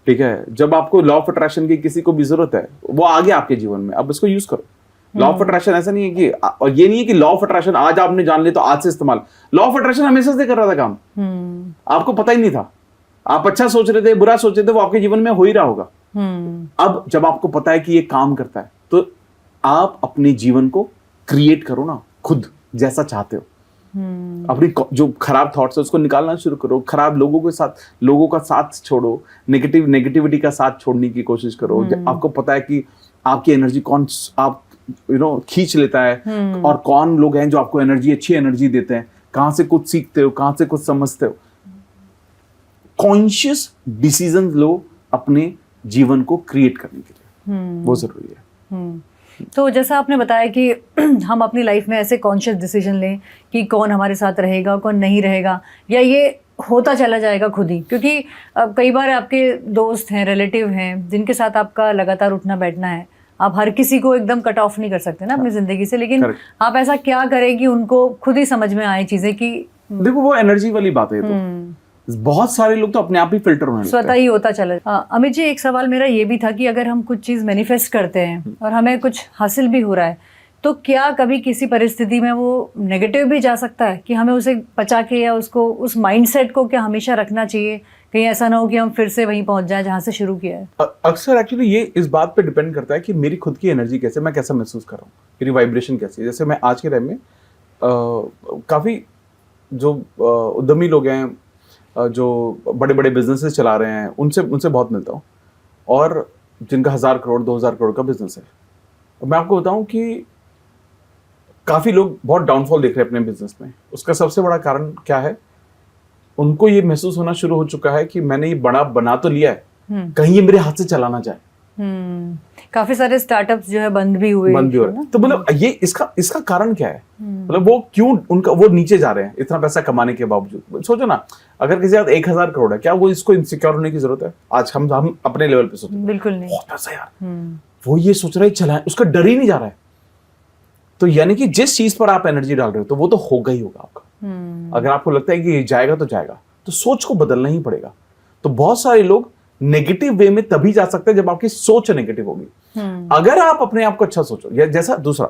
ठीक है, जब आपको लॉ ऑफ अट्रैक्शन की किसी को भी जरूरत है, वो आ गया आपके जीवन में, अब इसको यूज करो। लॉ ऑफ अट्रैक्शन ऐसा नहीं है कि, और ये नहीं है कि लॉ ऑफ अट्रैक्शन आज आपने जान लिया तो आज से इस्तेमाल। लॉ ऑफ अट्रैक्शन हमेशा से कर रहा था काम, आपको पता ही नहीं था। आप अच्छा सोच रहे थे, बुरा सोच रहे थे, वो आपके जीवन में हो ही रहा होगा। अब जब आपको पता है कि ये काम करता है, तो आप अपने जीवन को क्रिएट करो ना खुद, जैसा चाहते हो। अपनी जो खराब थॉट्स है उसको निकालना शुरू करो, खराब लोगों का साथ छोड़ो, नेगेटिविटी का साथ छोड़ने की कोशिश करो। आपको पता है कि आपकी एनर्जी कौन आप खींच लेता है, और कौन लोग हैं जो आपको अच्छी एनर्जी देते हैं, कहां से कुछ सीखते हो, कहां से कुछ समझते हो। कॉन्शियस डिसीजन लो अपने जीवन को क्रिएट करने के लिए, वो जरूरी है। तो जैसा आपने बताया कि हम अपनी लाइफ में ऐसे कॉन्शियस डिसीजन लें कि कौन हमारे साथ रहेगा, कौन नहीं रहेगा, या ये होता चला जाएगा खुद ही, क्योंकि कई बार आपके दोस्त हैं, रिलेटिव हैं, जिनके साथ आपका लगातार उठना बैठना है। आप हर किसी को एकदम कट ऑफ नहीं कर सकते ना अपनी जिंदगी से, लेकिन आप ऐसा क्या करें कि उनको खुद ही समझ में आए चीजें कि देखो वो एनर्जी वाली बात है। तो बहुत सारे लोग तो अपने आप ही फिल्टर होने लगते हैं, स्वतः ही होता चला। अमित जी, एक सवाल मेरा ये भी था कि अगर हम कुछ चीज मैनिफेस्ट करते हैं और हमें कुछ हासिल भी हो रहा है, तो क्या कभी किसी परिस्थिति में वो नेगेटिव भी जा सकता है कि हमें उसे बचा के, या उसको, उस माइंडसेट को क्या हमेशा रखना चाहिए, कहीं ऐसा ना हो कि हम फिर से वहीं पहुंच जाए जहां से शुरू किया है? अक्सर एक्चुअली ये इस बात पे डिपेंड करता है कि मेरी खुद की एनर्जी कैसे, मैं कैसा महसूस कर रहा हूँ, मेरी वाइब्रेशन कैसी है। जैसे मैं आज के टाइम में काफ़ी जो उद्यमी लोग हैं, जो बड़े बड़े बिजनेसेस चला रहे हैं, उनसे बहुत मिलता हूँ, और जिनका 1000 करोड़ 2000 करोड़ का बिजनेस है। मैं आपको बताऊं कि काफ़ी लोग बहुत डाउनफॉल देख रहे हैं अपने बिजनेस में। उसका सबसे बड़ा कारण क्या है, उनको ये महसूस होना शुरू हो चुका है कि मैंने ये बड़ा बना तो लिया है, कहीं ये मेरे हाथ से चला ना जाए। काफी सारे स्टार्टअप्स जो है बंद भी हो रहे हैं। तो मतलब ये इसका कारण क्या है, मतलब वो क्यों वो नीचे जा रहे हैं इतना पैसा कमाने के बावजूद। सोचो ना, अगर किसी के 1000 करोड़ है, क्या वो इसको इनसिक्योर होने की जरूरत है? आज हम अपने लेवल पे सोचते हैं, बिल्कुल नहीं, बहुत पैसा यार, वो ये सोच रहा है चला है, उसका डर ही नहीं जा रहा है। तो यानी कि जिस चीज पर आप एनर्जी डाल रहे हो, तो वो तो होगा ही होगा आपका। अगर आपको लगता है कि ये जाएगा तो जाएगा, तो सोच को बदलना ही पड़ेगा। तो बहुत सारे लोग नेगेटिव वे में तभी जा सकते हैं जब आपकी सोच नेगेटिव होगी। अगर आप अपने आप को अच्छा सोचो, या जैसा दूसरा,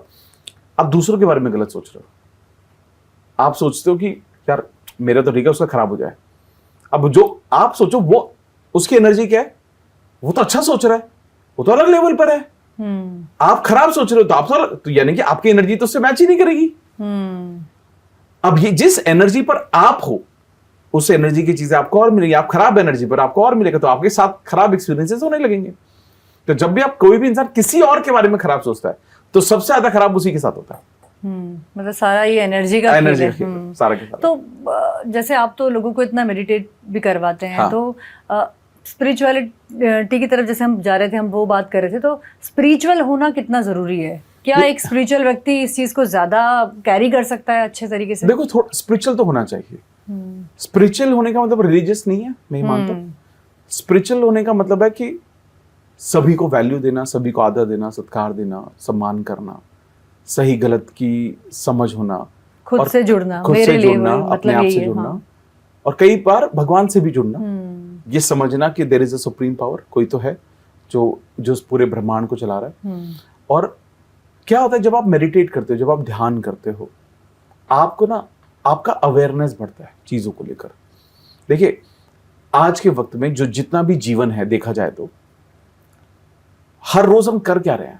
आप दूसरों के बारे में गलत सोच रहे हो, आप सोचते हो कि यार मेरा तो ठीक है, उसका खराब हो जाए। अब जो आप सोचो, वो उसकी एनर्जी क्या है, वो तो अच्छा सोच रहा है, वो तो अलग लेवल पर है। आप खराब सोच रहे हो तो आप तो यानी कि आपकी एनर्जी तो उससे मैच ही नहीं करेगी। अब ये जिस एनर्जी पर आप हो, उस एनर्जी की चीजें आपको और मिलेगी। आप खराब एनर्जी पर आपको और मिलेगा, तो आपके साथ खराब एक्सपीरियंसेस होने लगेंगे। तो जब भी आप, कोई भी इंसान किसी और के बारे में खराब सोचता है, तो सबसे ज्यादा खराब उसी के साथ होता है। मतलब सारा ये एनर्जी का खेल है। सारा के सारा। तो जैसे आप तो लोगों को इतना मेडिटेट भी करवाते हैं, तो स्पिरिचुअलिटी की तरफ जैसे हम जा रहे थे, हम वो बात कर रहे थे, तो स्पिरिचुअल होना कितना जरूरी है? क्या एक स्पिरिचुअल व्यक्ति इस चीज को ज्यादा कैरी कर सकता है अच्छे तरीके से? देखो, थोड़ा स्पिरिचुअल तो होना चाहिए। स्पिरिचुअल होने का मतलब रिलीजियस नहीं है, मैं मानता हूं। स्पिरिचुअल होने का मतलब है कि सभी को वैल्यू देना, सभी को आदर देना, सत्कार देना, सम्मान करना, सही गलत की समझ होना, खुद से जुड़ना, अपने आप से जुड़ना, और कई बार भगवान से भी जुड़ना। ये समझना कि there is a supreme power, कोई तो है जो इस पूरे ब्रह्मांड को चला रहा है। और क्या होता है, जब आप मेडिटेट करते हो, जब आप ध्यान करते हो, आपको ना, आपका अवेयरनेस बढ़ता है चीजों को लेकर। देखिए, आज के वक्त में जो जितना भी जीवन है, देखा जाए तो हर रोज हम कर क्या रहे हैं?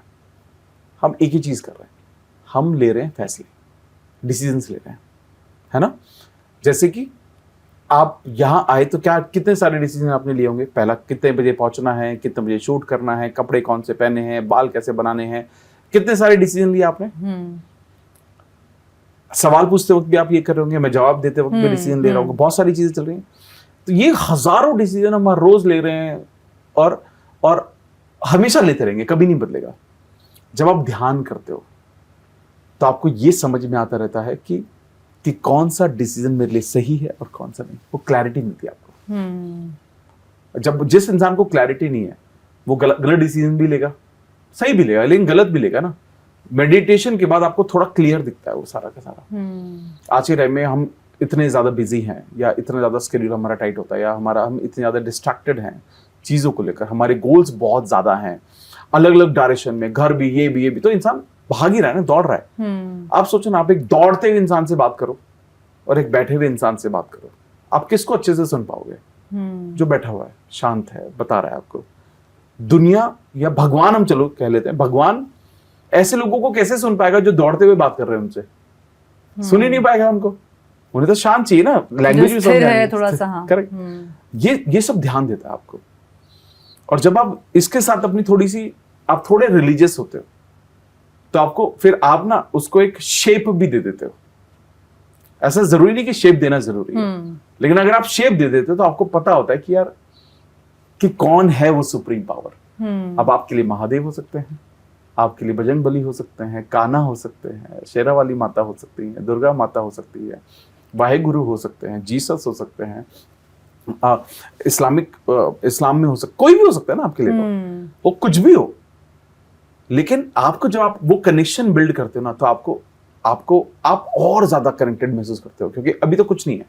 हम एक ही चीज कर रहे हैं, हम ले रहे हैं फैसले, डिसीजंस ले रहे हैं, है ना। जैसे कि आप यहाँ आए तो क्या कितने सारे डिसीजन आपने लिए होंगे? पहला, कितने बजे पहुंचना है, कितने बजे शूट करना है, कपड़े कौन से पहने हैं, बाल कैसे बनाने हैं, कितने सारे डिसीजन लिए आपने? सवाल पूछते वक्त भी आप ये कर रहे होंगे, मैं जवाब देते वक्त भी डिसीजन ले रहा हूँ, बहुत सारी चीजें चल रही हैं। तो ये हजारों डिसीजन हम हर रोज ले रहे हैं और हमेशा लेते रहेंगे, कभी नहीं बदलेगा। जब आप ध्यान करते हो तो आपको ये समझ में आता रहता है कि कौन सा डिसीजन मेरे लिए सही है और कौन सा नहीं। वो क्लैरिटी मिलती है आपको। जब जिस इंसान को क्लैरिटी नहीं है वो गलत डिसीजन भी लेगा, सही भी लेगा, लेकिन गलत भी लेगा ना। मेडिटेशन के बाद आपको थोड़ा क्लियर दिखता है वो सारा का सारा। आज के टाइम में हम इतने ज्यादा बिजी हैं, या इतना ज्यादा शेड्यूल हमारा टाइट होता है, या हम इतने ज्यादा डिस्ट्रैक्टेड हैं चीजों को लेकर, हमारे गोल्स बहुत ज्यादा हैं अलग अलग डायरेक्शन में, घर भी, ये भी, तो इंसान भाग ही रहा है ना, दौड़ रहा है। आप सोचो ना, आप एक दौड़ते हुए इंसान से बात करो और एक बैठे हुए इंसान से बात करो, आप किसको अच्छे से सुन पाओगे? जो बैठा हुआ है, शांत है, बता रहा है आपको। दुनिया या भगवान, हम चलो कह लेते हैं, भगवान ऐसे लोगों को कैसे सुन पाएगा जो दौड़ते हुए बात कर रहे हैं उनसे? सुन ही नहीं पाएगा उनको। उन्हें तो शांत चाहिए ना, लैंग्वेज भी समझ है थोड़ा सा। हाँ। करेक्ट। ये सब ध्यान देता है आपको। और जब आप इसके साथ अपनी थोड़ी सी, आप थोड़े रिलीजियस होते हो, तो आपको फिर आप ना उसको एक शेप भी दे देते हो। ऐसा जरूरी नहीं कि शेप देना जरूरी है, लेकिन अगर आप शेप दे देते हो तो आपको पता होता है कि यार कि कौन है वो सुप्रीम पावर। अब आपके लिए महादेव हो सकते हैं, आपके लिए बजरंग बली हो सकते हैं, कान्हा हो सकते हैं, शेरावाली माता हो सकती है, दुर्गा माता हो सकती है, वाहेगुरु हो सकते हैं, जीसस हो सकते हैं, इस्लाम में हो सकता, कोई भी हो सकता है ना आपके लिए। तो वो कुछ भी हो, लेकिन आपको जब आप वो कनेक्शन बिल्ड करते हो ना, तो आप और ज्यादा कनेक्टेड महसूस करते हो, क्योंकि अभी तो कुछ नहीं है।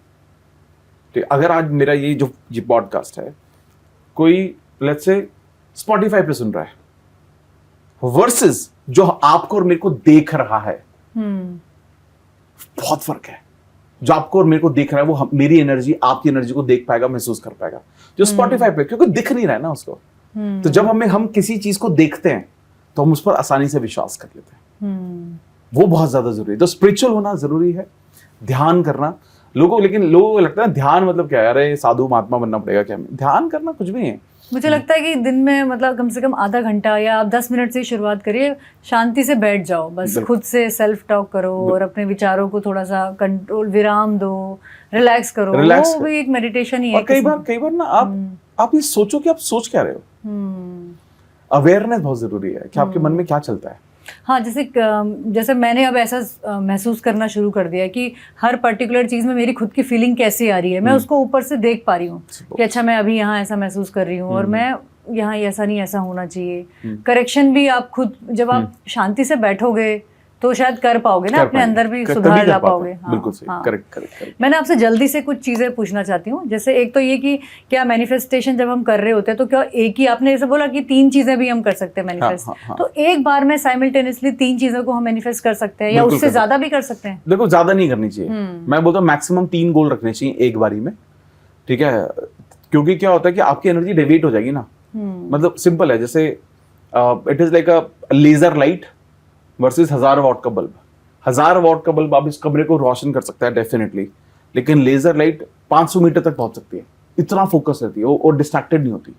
तो अगर आज मेरा ये पॉडकास्ट है, कोई लेट्स से स्पॉटिफाई पे सुन रहा है, वर्सेस जो आपको और मेरे को देख रहा है, बहुत फर्क है। जो आपको और मेरे को देख रहा है वो मेरी एनर्जी आपकी एनर्जी को देख पाएगा, महसूस कर पाएगा। जो स्पॉटिफाई पे, क्योंकि दिख नहीं रहा है ना उसको, तो जब हम किसी चीज को देखते हैं तो हम उस पर आसानी से विश्वास कर लेते हैं। वो बहुत ज्यादा जरूरी है। तो स्पिरिचुअल होना जरूरी है, ध्यान करना। लेकिन लोगों को लगता है ध्यान मतलब क्या है, अरे साधु महात्मा बनना पड़ेगा क्या? ध्यान करना कुछ भी है। मुझे लगता है कि दिन में मतलब कम से कम आधा घंटा या आप 10 मिनट से शुरुआत करिए, शांति से बैठ जाओ, बस खुद से सेल्फ टॉक करो और अपने विचारों को थोड़ा सा कंट्रोल, विराम दो, रिलैक्स करो। वो भी एक मेडिटेशन ही है। कई बार ना आप ये सोचो कि आप सोच क्या रहे हो। अवेयरनेस बहुत जरूरी है कि आपके मन में क्या चलता है। हाँ, जैसे मैंने अब ऐसा महसूस करना शुरू कर दिया है कि हर पर्टिकुलर चीज में मेरी खुद की फीलिंग कैसी आ रही है, मैं उसको ऊपर से देख पा रही हूँ कि अच्छा मैं अभी यहाँ ऐसा महसूस कर रही हूँ और मैं यहाँ ऐसा नहीं, ऐसा होना चाहिए। करेक्शन भी आप खुद जब आप शांति से बैठोगे तो शायद कर पाओगे ना, अपने अंदर भी सुधार ला पाओगे। हाँ, बिल्कुल सही। करेक्ट। मैंने आपसे जल्दी से कुछ चीजें पूछना चाहती हूँ। जैसे एक तो ये कि क्या मैनिफेस्टेशन जब हम कर रहे होते हैं तो क्या एक ही, आपने जैसे बोला कि 3 चीजें भी हम कर सकते हैं मैनिफेस्ट, तो एक बार में साइमल्टेनियसली 3 चीजों को हम मैनिफेस्ट कर सकते हैं या उससे ज्यादा भी कर सकते हैं? देखो, ज्यादा नहीं करनी चाहिए। मैं बोलता हूँ मैक्सिमम 3 गोल रखने चाहिए एक बारी में, ठीक है? क्योंकि क्या होता है कि आपकी एनर्जी डेविएट हो जाएगी ना। मतलब सिंपल है, जैसे it is like a laser light versus 1000 watt का बल्ब। 1000 वॉट का बल्ब आप इस कमरे को रोशन कर सकता है डेफिनेटली, लेकिन लेजर लाइट 500 मीटर तक पहुंच सकती है, इतना फोकस रहती है वो डिस्ट्रैक्टेड नहीं होती।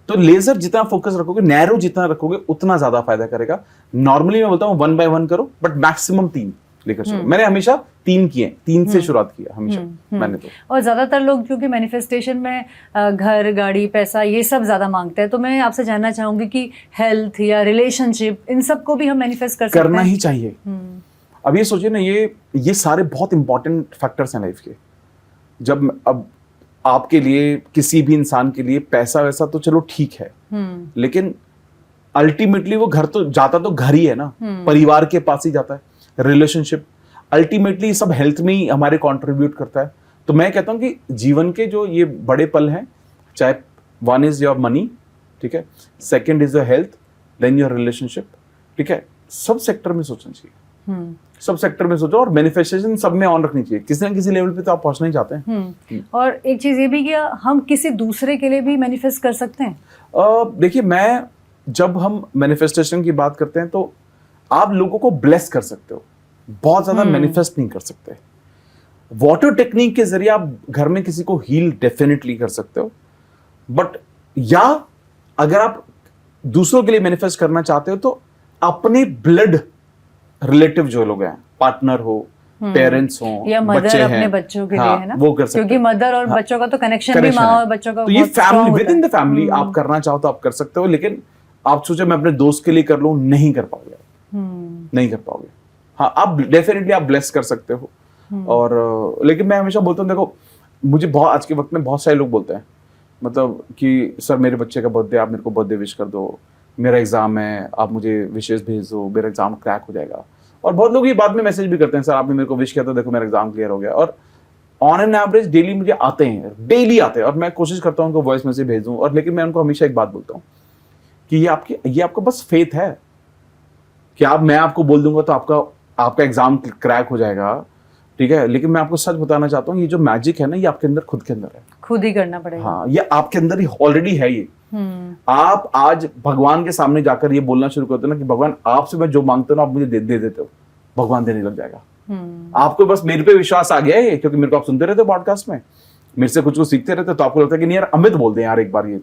तो लेजर जितना फोकस रखोगे, नैरो जितना रखोगे, उतना ज्यादा फायदा करेगा। नॉर्मली मैं बोलता हूँ 1 by 1 करो, बट मैक्सिमम 3 लेकर चलो। मैंने हमेशा 3 किए, 3 से शुरुआत किया हमेशा मैंने तो। और ज्यादातर लोग क्योंकि मैनिफेस्टेशन में घर, गाड़ी, पैसा ये सब ज्यादा मांगते हैं, तो मैं आपसे जानना चाहूंगी कि हेल्थ या रिलेशनशिप, इन सब को भी हम मैनिफेस्ट कर सकते हैं? करना ही चाहिए। अब ये सोचिए ना, ये सारे बहुत इंपॉर्टेंट फैक्टर्स हैं लाइफ के। जब अब आपके लिए, किसी भी इंसान के लिए पैसा वैसा तो चलो ठीक है, लेकिन अल्टीमेटली वो घर तो जाता तो घर ही है ना, परिवार के पास ही जाता है। रिलेशनशिप अल्टीमेटली सब हेल्थ में ही हमारे कंट्रीब्यूट करता है। तो मैं कहता हूं कि जीवन के जो ये बड़े पल हैं, चाहे 1 is योर मनी, ठीक है, 2nd is your health, then your relationship, ठीक है, सब सेक्टर में सोचना चाहिए। सब सेक्टर में सोचो, और मैनिफेस्टेशन सब में ऑन रखनी चाहिए। किसी ना किसी लेवल पे तो आप पहुंचना ही चाहते हैं। और एक चीज ये भी कि हम किसी दूसरे के लिए भी मैनिफेस्ट कर सकते हैं? देखिए, जब हम मैनिफेस्टेशन की बात करते हैं तो आप लोगों को ब्लेस कर सकते हो, बहुत ज्यादा मैनिफेस्ट नहीं कर सकते। वाटर टेक्निक के जरिए आप घर में किसी को हील डेफिनेटली कर सकते हो, बट या अगर आप दूसरों के लिए मैनिफेस्ट करना चाहते हो तो अपने ब्लड रिलेटिव जो लोग हैं, पार्टनर हो, पेरेंट्स हो, या मदर बच्चे अपने हैं, बच्चों के हाँ, लिए है ना, वो कर सकते क्योंकि मदर और हाँ, बच्चों का तो कनेक्शन भी connection माँ है। और बच्चों का तो ये बहुत strong फैमिली होता विद इन है। द फैमिली आप करना चाहो तो आप कर सकते हो, लेकिन आप सोचो मैं अपने दोस्त के लिए कर लूं, नहीं कर पाओगे, नहीं कर पाओगे। हाँ, आप डेफिनेटली आप ब्लेस कर सकते हो। और लेकिन मैं हमेशा बोलता हूँ, देखो मुझे बहुत आज के वक्त में बहुत सारे लोग बोलते हैं, मतलब कि सर मेरे बच्चे का बर्थडे, आप मेरे को बर्थडे विश कर दो, मेरा एग्जाम है, आप मुझे विशेष भेज दो, मेरा एग्जाम क्रैक हो जाएगा। और बहुत लोग ये बाद में मैसेज भी करते हैं, सर आपने मेरे को विश किया था, देखो मेरा एग्जाम क्लियर हो गया। और ऑन एन एवरेज डेली मुझे आते हैं, डेली आते हैं, और मैं कोशिश करता हूँ उनको वॉइस मैसेज भेजूं। और लेकिन मैं उनको हमेशा एक बात बोलता हूँ कि ये आपका बस फेथ है कि मैं आपको बोल दूंगा तो आपका एग्जाम क्रैक हो जाएगा, ठीक है। लेकिन मैं आपको सच बताना चाहता हूँ, ये जो मैजिक है ना, ये आपके अंदर खुद के अंदर है, खुद ही करना पड़ेगा। हाँ, ये आपके अंदर ही ऑलरेडी है। ये आप आज भगवान के सामने जाकर ये बोलना शुरू करते हो ना कि भगवान आपसे मैं जो मांगता हूँ ना आप मुझे दे देते हो, भगवान देने लग जाएगा। आपको बस मेरे पे विश्वास आ गया है, क्योंकि मेरे को आप सुनते रहते हो पॉडकास्ट में, मेरे से कुछ सीखते रहते हो, तो आपको लगता है कि नहीं यार अमित बोल दे यार एक बार ये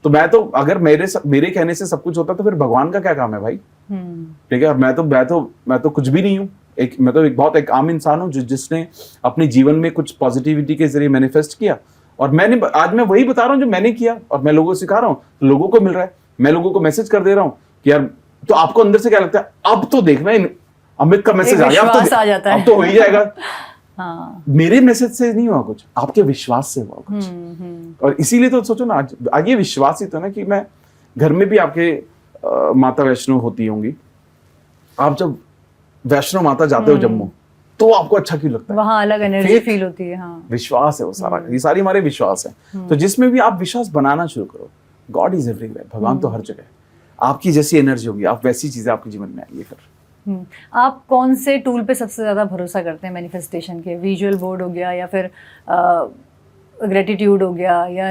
तो मैं तो अगर मेरे कहने से सब कुछ होता तो फिर भगवान का क्या काम है भाई, ठीक है। और मैं तो कुछ भी नहीं हूँ, मैं तो एक आम इंसान हूँ जिसने अपने जीवन में कुछ पॉजिटिविटी के जरिए मैनिफेस्ट किया। और आज मैं वही बता रहा हूँ जो मैंने किया, और मैं लोगों को सिखा रहा हूँ, लोगों को मिल रहा है, मैं लोगों को मैसेज कर दे रहा हूँ कि यार, तो आपको अंदर से क्या लगता है, अब तो देखना अमित का मैसेज आ गया, अब तो हो ही जाएगा। हाँ। मेरे मैसेज से नहीं हुआ कुछ, आपके विश्वास से हुआ कुछ। और इसीलिए तो सोचो ना, आज ये विश्वास ही तो ना कि मैं घर में भी आपके माता वैष्णो होती होंगी, आप जब वैष्णो माता जाते हो जम्मू तो आपको अच्छा क्यों लगता है, वहां अलग एनर्जी फील होती है। हाँ, विश्वास है वो सारा, ये सारी हमारे विश्वास है। तो जिसमें भी आप विश्वास बनाना शुरू करो, गॉड इज एवरीवेयर, भगवान तो हर जगह है। आपकी जैसी एनर्जी होगी, आप वैसी चीजें आपके जीवन में आएंगी। फिर आप कौन से टूल पे सबसे ज्यादा भरोसा करते हैं मैनिफेस्टेशन के? विजुअल बोर्ड हो गया, या फिर ग्रेटिट्यूड हो गया, या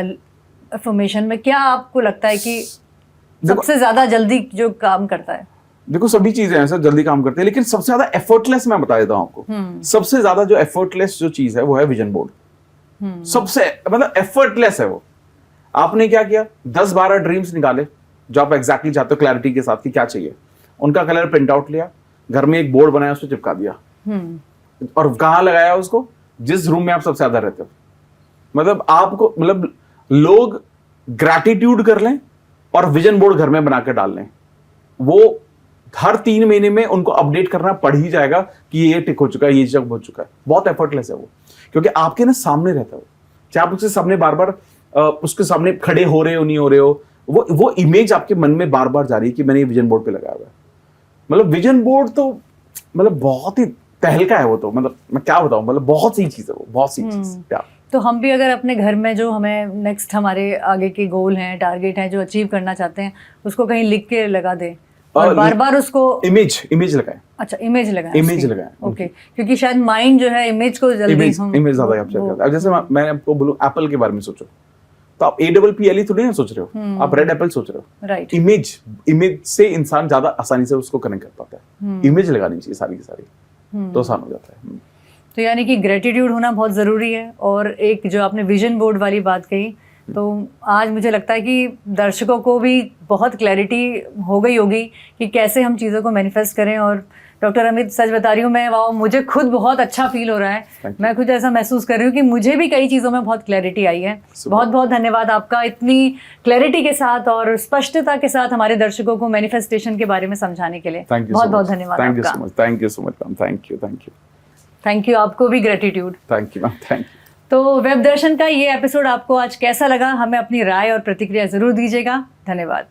अफर्मेशन में क्या आपको लगता है कि सबसे ज्यादा जल्दी जो काम करता है? देखो सभी चीजें ऐसा जल्दी काम करते हैं, लेकिन सबसे ज्यादा एफर्टलेस मैं बता देता हूं आपको, सबसे ज्यादा जो एफर्टलेस जो चीज है वो है विजन बोर्ड। सबसे मतलब एफर्टलेस है वो। आपने क्या किया, 10-12 ड्रीम्स निकाले जो आप एग्जैक्टली चाहते हो, क्लैरिटी के साथ कि क्या चाहिए, उनका कलर प्रिंट आउट लिया, घर में एक बोर्ड बनाया, उसको चिपका दिया, और कहां लगाया उसको, जिस रूम में आप सबसे ज्यादा रहते हो। मतलब आपको मतलब लोग ग्रैटिट्यूड कर लें और विजन बोर्ड घर में बनाकर डाल लें, वो हर 3 महीने में उनको अपडेट करना पड़ ही जाएगा कि ये टिक हो चुका है, ये जग हो चुका है। बहुत एफर्टलेस है वो, क्योंकि आपके ना सामने रहता है वो, चाहे आप उसके सामने बार बार उसके सामने खड़े हो रहे हो नहीं हो रहे हो, वो इमेज आपके मन में बार बार जा रही है कि मैंने ये विजन बोर्ड पे लगाया हुआ है। मतलब विजन बोर्ड तो मतलब बहुत ही तहलका है वो, तो मतलब मैं क्या बताऊं, मतलब बहुत सी चीज है वो, बहुत सी चीज। तो हम भी अगर अपने घर में जो हमें नेक्स्ट हमारे आगे के गोल हैं, टारगेट हैं, जो अचीव करना चाहते हैं, उसको कहीं लिख के लगा दें और बार बार उसको इमेज लगाएं। अच्छा, इमेज लगाएं। ओके, क्योंकि शायद माइंड जो है इमेज को जल्दी इमेज ज्यादा कैप्चर करता है। अब जैसे मैं आपको बोलूं एप्पल के बारे में सोचो, तो आप APPLE थोड़ी ना सोच रहे हो, आप रेड एप्पल सोच रहे हो। राइट। इमेज से इंसान ज्यादा आसानी से उसको कनेक्ट कर पाता है। इमेज लगानी चाहिए सारी की सारी, तो आसान हो जाता है। तो यानी कि ग्रेटिट्यूड होना बहुत ज़रूरी है। और एक जो आपने विजन बोर्ड वाली बात कही, तो आज मुझे लगता है कि दर्शकों को भी बहुत क्लैरिटी हो गई होगी कि कैसे हम चीज़ों को मैनिफेस्ट करें। और डॉक्टर अमित, सच बता रही हूँ मैं, वाह, मुझे खुद बहुत अच्छा फील हो रहा है। मैं खुद ऐसा महसूस कर रही हूँ कि मुझे भी कई चीज़ों में बहुत क्लैरिटी आई है। बहुत बहुत धन्यवाद आपका, इतनी क्लैरिटी के साथ और स्पष्टता के साथ हमारे दर्शकों को मैनिफेस्टेशन के बारे में समझाने के लिए बहुत बहुत धन्यवाद। Thank you so much ma'am, thank you. आपको भी ग्रेटिट्यूड। Thank you. तो वेब दर्शन का ये एपिसोड आपको आज कैसा लगा, हमें अपनी राय और प्रतिक्रिया जरूर दीजिएगा। धन्यवाद।